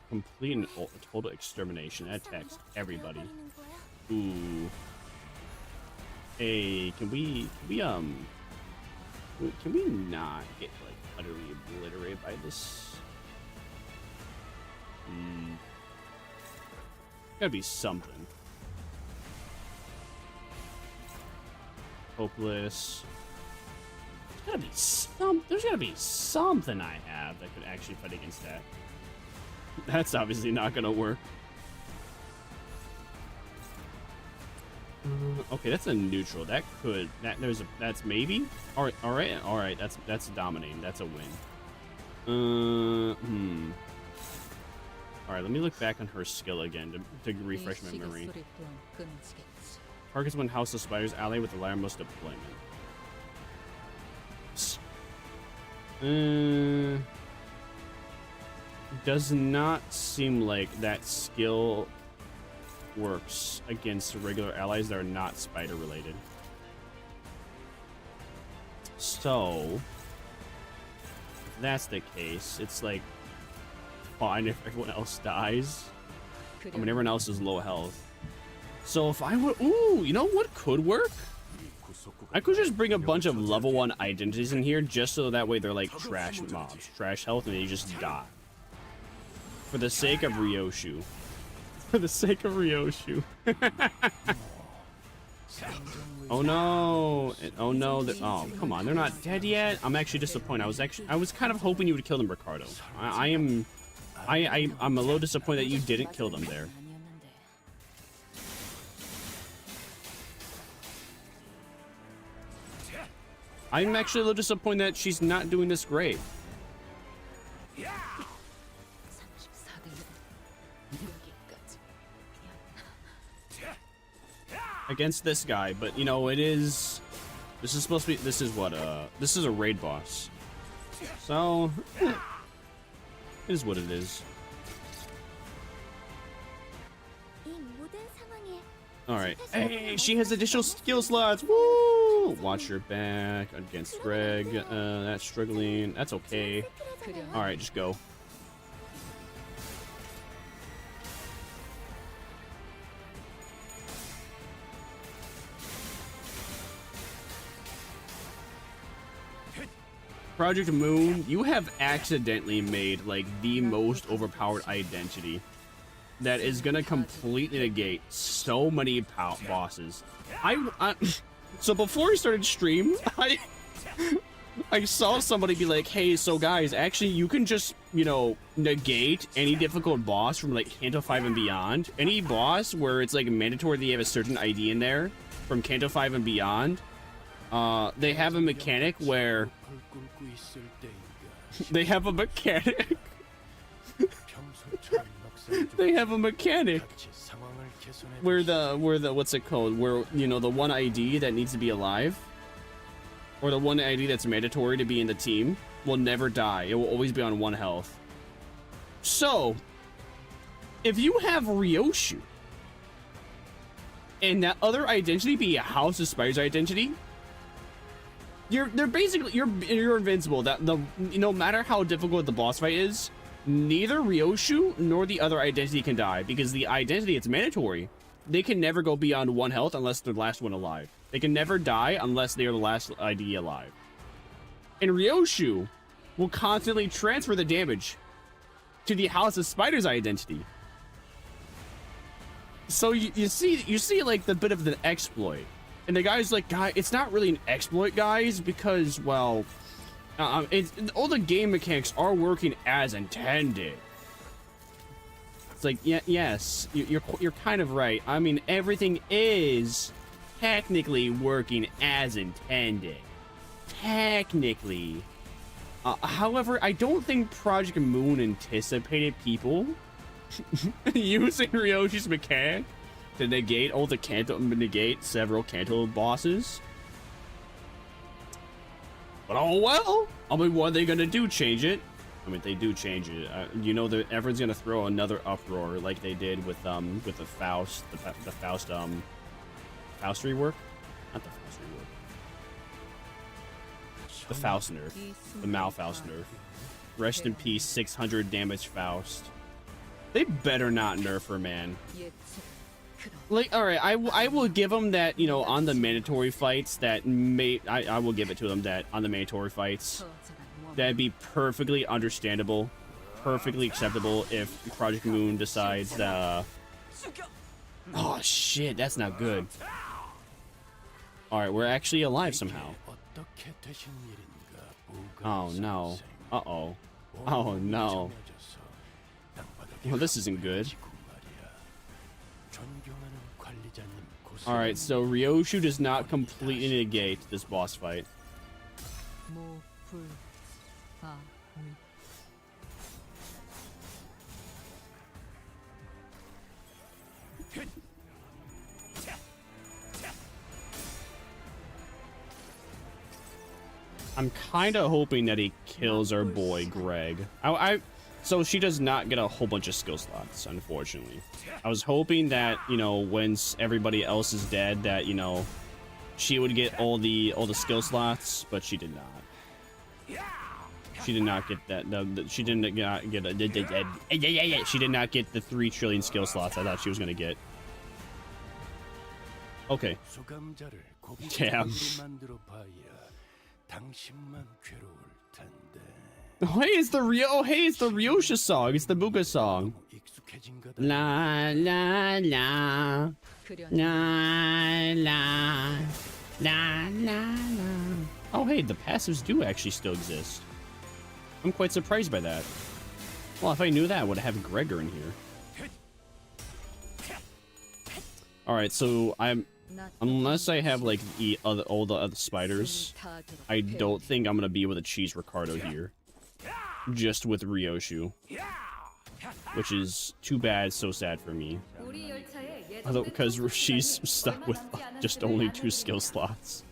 Complete an total extermination. That attacks everybody. Ooh. Hey, can we not get, like, utterly obliterated by this? Gotta be something. Hopeless. There's gotta be something I have that could actually fight against that. That's obviously not gonna work. Okay, that's a neutral. That's maybe. All right. That's dominating. That's a win. All right, let me look back on her skill again to refresh my memory. Targets when House of Spires ally with the lattermost deployment. Does not seem like that skill works against regular allies that are not spider related. So, if that's the case, it's like fine if everyone else dies. I mean, everyone else is low health. So if I would, ooh, you know what could work? I could just bring a bunch of level 1 identities in here just so that way they're like trash mobs, trash health, and they just die. For the sake of Ryoshu. For the sake of Ryoshu. Oh no! Oh no! Oh, come on! They're not dead yet. I'm actually disappointed. I was kind of hoping you would kill them, Ricardo. I'm a little disappointed that you didn't kill them there. I'm actually a little disappointed that she's not doing this great. Against this guy, but you know, this is supposed to be, this is a raid boss. So, it is what it is. Alright. Hey, she has additional skill slots! Woo! Watch your back against Greg. That's struggling. That's okay. Alright, just go. Project Moon, you have accidentally made, like, the most overpowered identity that is gonna completely negate so many bosses. So before we started stream, I saw somebody be like, hey, so guys, actually you can just, you know, negate any difficult boss from like Kanto 5 and beyond. Any boss where it's like mandatory that you have a certain ID in there from Kanto 5 and beyond, they have a mechanic where they have a mechanic where the what's it called, where, you know, the one ID that needs to be alive, or the one ID that's mandatory to be in the team, will never die. It will always be on 1 health. So, if you have Ryoshu, and that other identity be a House of Spiders identity, you're invincible. That no matter how difficult the boss fight is, neither Ryoshu nor the other identity can die, because the identity, it's mandatory. They can never go beyond 1 health unless they're the last one alive. They can never die unless they are the last ID alive. And Ryoshu will constantly transfer the damage to the House of Spiders identity. So you see like the bit of the exploit, and the guy's like, guy, it's not really an exploit, guys, because, well, all the game mechanics are working as intended. It's like, yeah, yes, you're kind of right. I mean, everything is technically working as intended. Technically. However, I don't think Project Moon anticipated people using Ryoshi's mechanic to negate all the several Kanto bosses. But oh well. I mean, what are they gonna do? Change it? I mean, they do change it. You know that everyone's gonna throw another uproar like they did with the Faust, the Faust rework, not the Faust rework. The Faust nerf. The Malfaust nerf. Rest in peace, 600 damage Faust. They better not nerf her, man. Like, alright, I will give them that, you know, on the mandatory fights, I will give it to them that on the mandatory fights, that'd be perfectly understandable, perfectly acceptable if Project Moon decides that, oh shit, that's not good. Alright, we're actually alive somehow. Oh no. Uh-oh. Oh no. Well, this isn't good. Alright, so Ryoshu does not completely negate this boss fight. I'm kind of hoping that he kills our boy Greg. So she does not get a whole bunch of skill slots, unfortunately. I was hoping that, you know, once everybody else is dead, that, you know, she would get all the skill slots, but she did not. She did not get that. She did not get she did not get the 3 trillion skill slots I thought she was gonna get. Okay. Damn. Oh, hey, it's the Ryosha song. It's the Buka song. La la la. La la. La la la. Oh, hey, the passives do actually still exist. I'm quite surprised by that. Well, if I knew that, I would have Gregor in here. Alright, so unless I have like all the other spiders, I don't think I'm gonna be able to cheese Ricardo here. Just with Ryoshu. Which is too bad, so sad for me. Although, because she's stuck with just only 2 skill slots.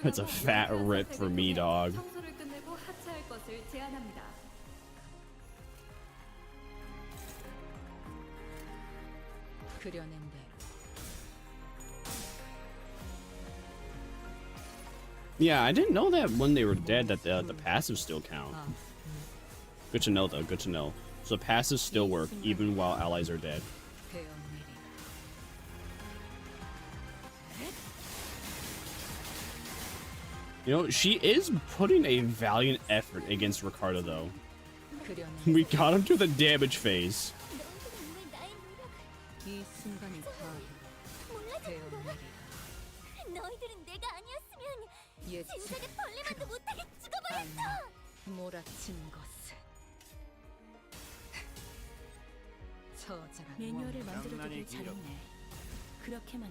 That's a fat rip for me, dog. Yeah, I didn't know that when they were dead that the passives still count. Good to know, though. Good to know. So passives still work even while allies are dead. You know, she is putting a valiant effort against Ricardo, though. We got him to the damage phase.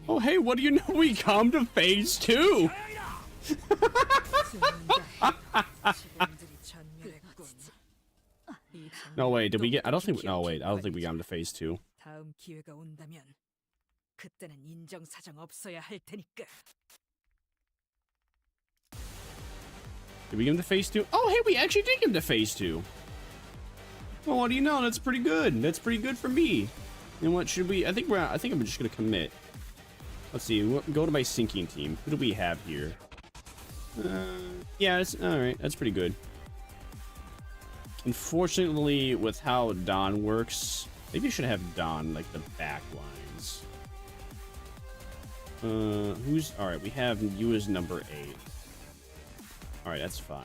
Oh, hey, what do you know? We come to phase 2! No, wait, did we get... I don't think... No, wait, I don't think we got him to phase 2. Did we give him to phase 2? Oh, hey, we actually did give him to phase 2. Well, what do you know? That's pretty good. That's pretty good for me. And what should we? I think I'm just gonna commit. Let's see. Go to my sinking team. Who do we have here? Yeah, it's all right. That's pretty good. Unfortunately, with how Dawn works, maybe I should have Dawn like the back lines. Who's all right? We have you as number 8. All right, that's fine.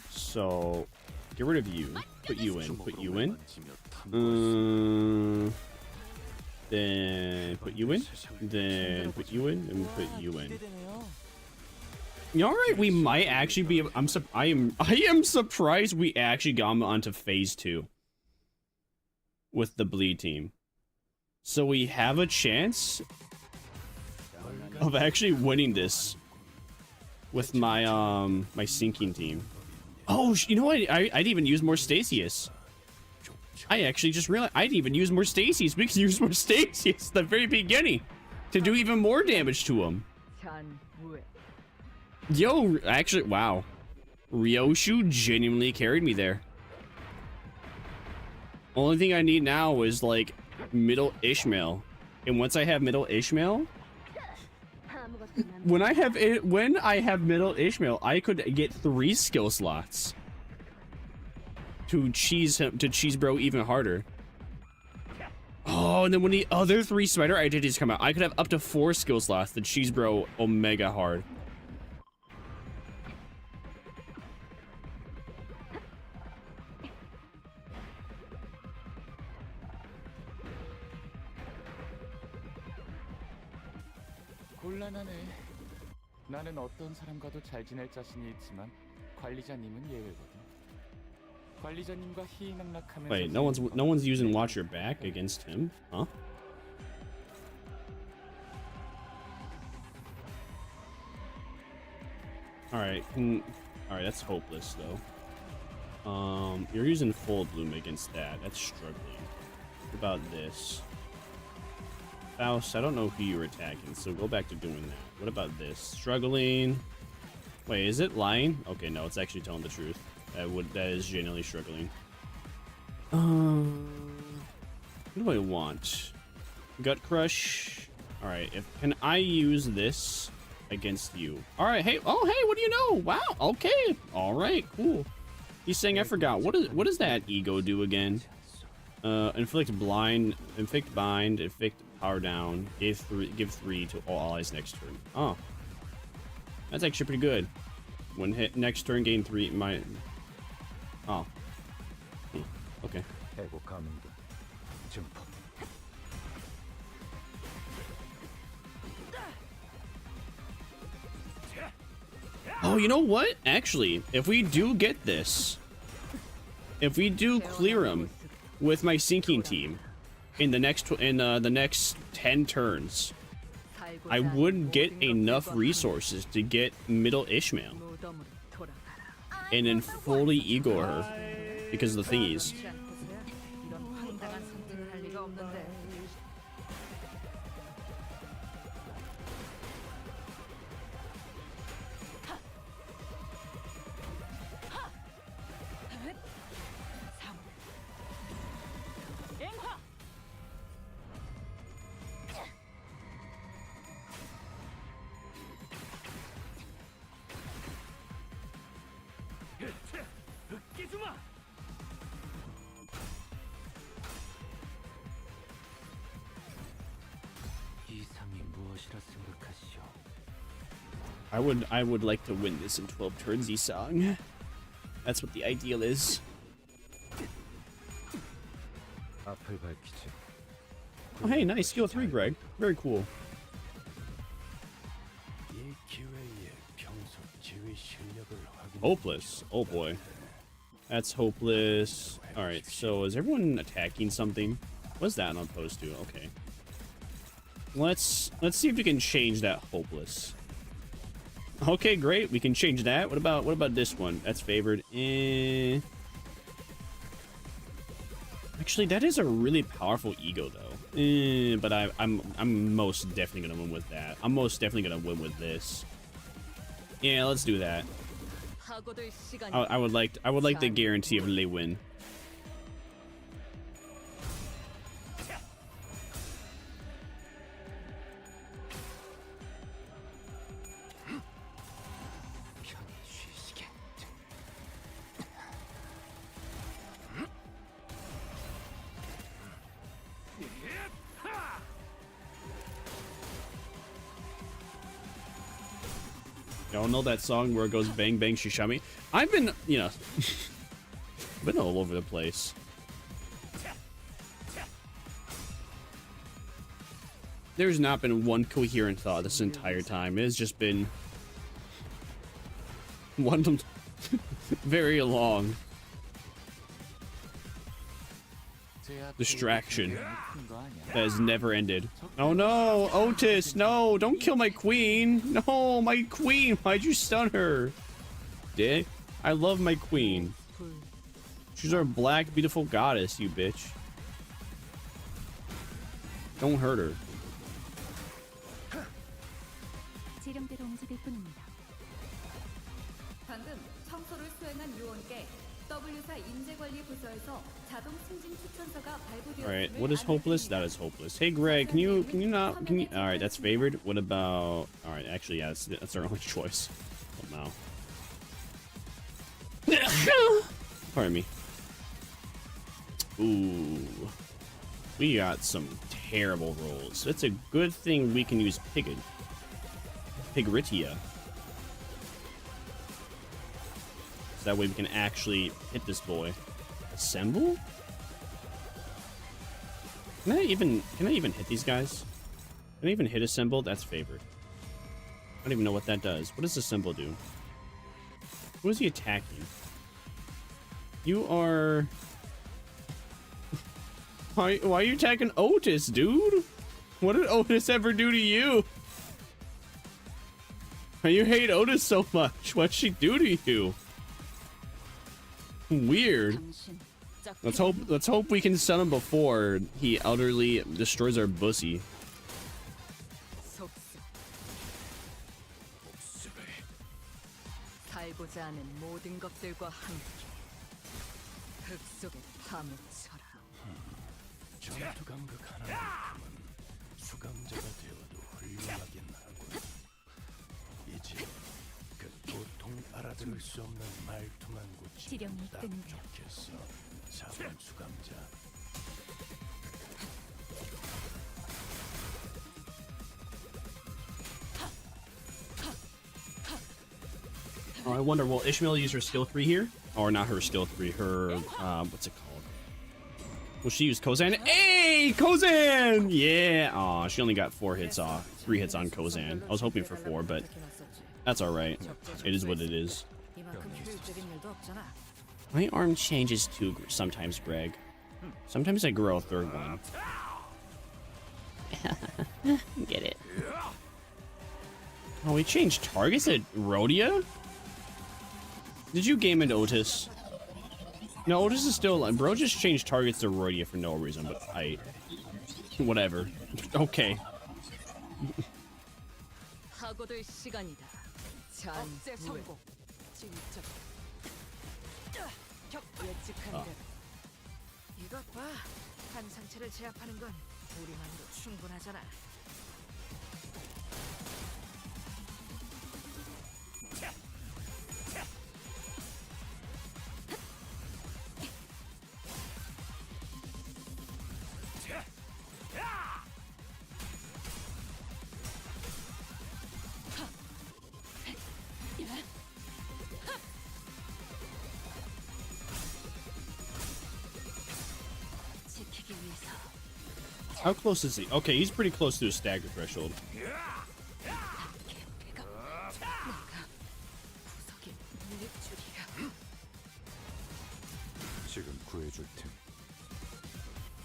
So, get rid of you. Put you in. Put you in. Then put you in. Then put you in. And put you in. All right, we might actually be. I am surprised we actually got him onto phase 2 with the bleed team. So we have a chance of actually winning this with my my sinking team. Oh, you know what? I'd even use more Stasius. I actually just realized I'd even use more Stasius. We can use more Stasius at the very beginning to do even more damage to him. Yo, actually, wow. Ryoshu genuinely carried me there. Only thing I need now is like middle Ishmael. And once I have middle Ishmael, when I have middle Ishmael, I could get 3 skill slots to cheese bro even harder. Oh, and then when the other 3 spider identities come out, I could have up to 4 skill slots to cheese bro omega hard.
곤란하네. 나는 어떤 사람과도 잘 지낼 자신이 있지만 관리자님은 예외거든. 관리자님과 희희낙낙하면서
Wait, no one's using watch your back against him, huh? All right, that's hopeless though. You're using full bloom against that. That's struggling. What about this? Faust, I don't know who you were attacking, so go back to doing that. What about this? Struggling. Wait, is it lying? Okay, no, it's actually telling the truth. That is genuinely struggling. What do I want? Gut crush. All right, can I use this against you? All right, hey, oh hey, what do you know? Wow, okay, all right, cool. He's saying I forgot. What does that ego do again? Inflict bind, inflict power down. Give 3 to all allies next turn. Oh, that's actually pretty good. When hit next turn, gain 3. Oh. Okay. Oh, you know what? Actually, if we do get this, if we do clear him with my sinking team in the next 10 turns, I would get enough resources to get middle Ishmael and then fully ego her because of the thingies. I would like to win this in 12 turns, Isang. That's what the ideal is. Oh, hey, nice. Skill 3, Greg. Very cool. Hopeless. Oh boy. That's hopeless. Alright, so is everyone attacking something? What's that not opposed to? Okay. Let's see if we can change that hopeless. Okay, great. We can change that. What about this one? That's favored. Actually, that is a really powerful ego though. But I'm most definitely gonna win with that. I'm most definitely gonna win with this. Yeah, let's do that. I would like the guarantee of they win. Y'all know that song where it goes bang bang she shot me? I've been, you know, been all over the place. There's not been one coherent thought this entire time. It has just been one very long distraction that has never ended. Oh no, Otis, no, don't kill my queen. No, my queen, why'd you stun her? Dick, I love my queen. She's our black, beautiful goddess, you bitch. Don't hurt her.
방금 청소를 수행한 요원께 W사 인재관리 부서에서 자동 승진 추천서가 발부되었음을
All right, what is hopeless? That is hopeless. Hey Greg, can you not? All right, that's favored. What about? All right, actually, yeah, that's our only choice. Oh no. Pardon me. Ooh, we got some terrible rolls. It's a good thing we can use Pigritia. So that way we can actually hit this boy. Assemble? Can I even hit these guys? Can I even hit assemble? That's favored. I don't even know what that does. What does assemble do? Who is he attacking? You are... Why are you attacking Otis, dude? What did Otis ever do to you? Why you hate Otis so much? What'd she do to you? Weird. Let's hope we can stun him before he utterly destroys our bussy.
지령이 뜬다.
Oh, I wonder, will Ishmael use her skill 3 here? Or not her skill 3, her, what's it called? Will she use Kozan? Hey, Kozan! Yeah! Aw, she only got 3 hits on Kozan. I was hoping for 4, but that's alright. It is what it is. My arm changes too sometimes, Greg. Sometimes I grow a 3rd one. Get it. Oh, we changed targets at Rhodia? Did you game into Otis? No, Otis is still alive. Bro just changed targets to Rhodia for no reason, but whatever. Okay.
이것 봐. 한 상체를 제압하는 건 우리만으로 충분하잖아.
How close is he? Okay, he's pretty close to his stagger threshold.
지금 구해줄 팀.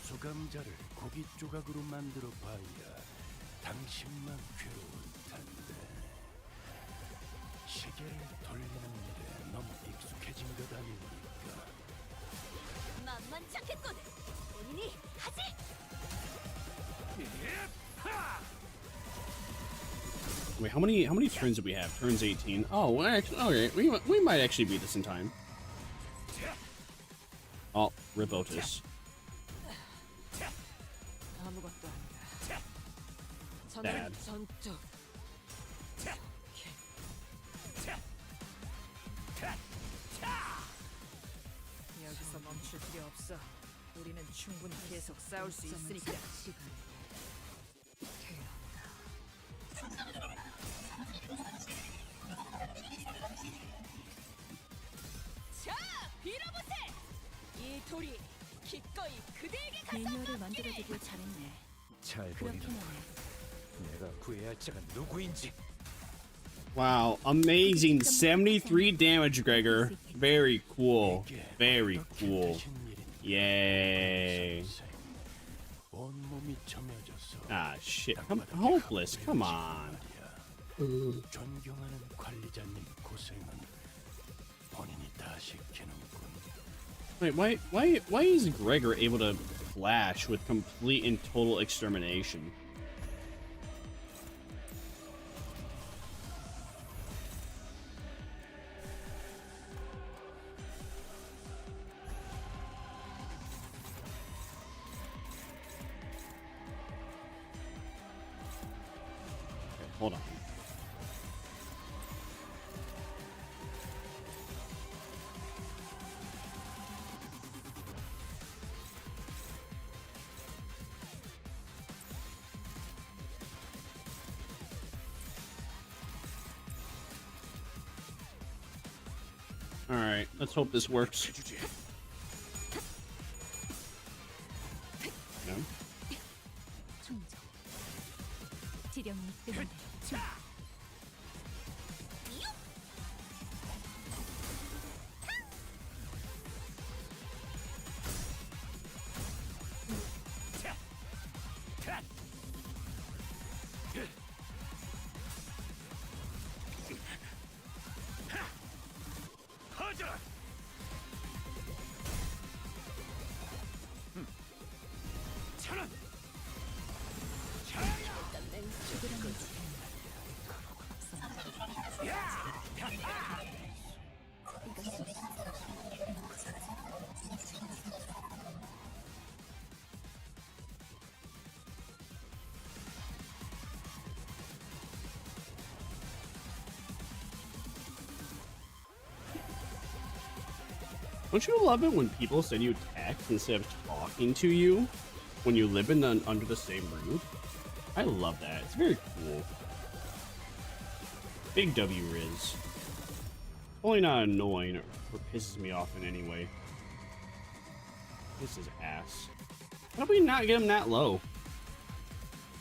수감자를 고기 조각으로 만들어 봐야 당신만 괴로울 텐데. 시계를 돌리는 일에 너무 익숙해진 것 아닙니까?
만만찮겠군. 본인이 하지.
Wait, how many turns do we have? Turns 18. Oh, well, actually, okay. We might actually beat this in time. Oh, rip Otis.
아무것도 아니다.
Bad.
전투. 여기서 멈출 필요 없어. 우리는 충분히 계속 싸울 수 있으니까.
자, 빌어보세. 이 돌이 기꺼이 그대에게
매뉴얼을 만들어두길 잘했네.
잘 보이는 내가 구해야 할 자가 누구인지.
Wow, amazing. 73 damage, Gregor. Very cool. Very cool. Yay. Ah, shit. Hopeless. Come on.
존경하는 관리자님 고생은 본인이 다 시키는군.
Wait, why is Gregor able to flash with complete and total extermination? Hold on. All right, let's hope this works. No?
지령이 뜨는데.
Don't you love it when people send you text instead of talking to you when you live in under the same roof? I love that. It's very cool. Big W Riz. Totally not annoying or pisses me off in any way. This is ass. How did we not get him that low?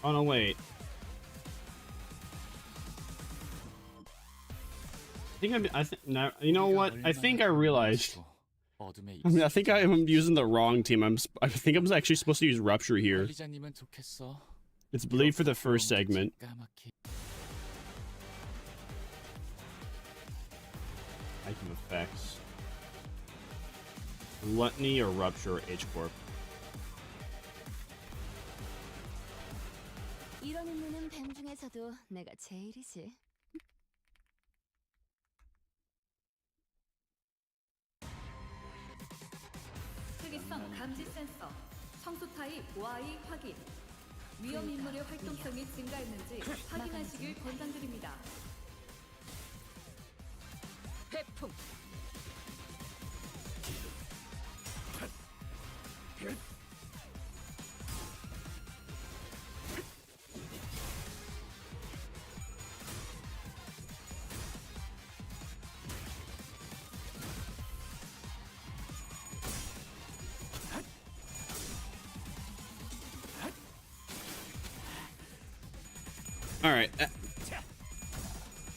Oh no, wait. I think now, you know what? I think I realized. I mean, I think I am using the wrong team. I think I'm actually supposed to use Rupture here. It's Bleed for the first segment. Item effects. Gluttony or Rupture or H-Corp.
이런 임무는 뱀 중에서도 내가 제일이지.
특이성 감지 센서, 청소 타입 Y 확인. 위험 인물의 활동성이 증가했는지 확인하시길 권장드립니다.
해풍.
Alright.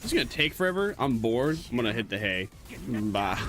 It's gonna take forever. I'm bored. I'm gonna hit the hay. Bye.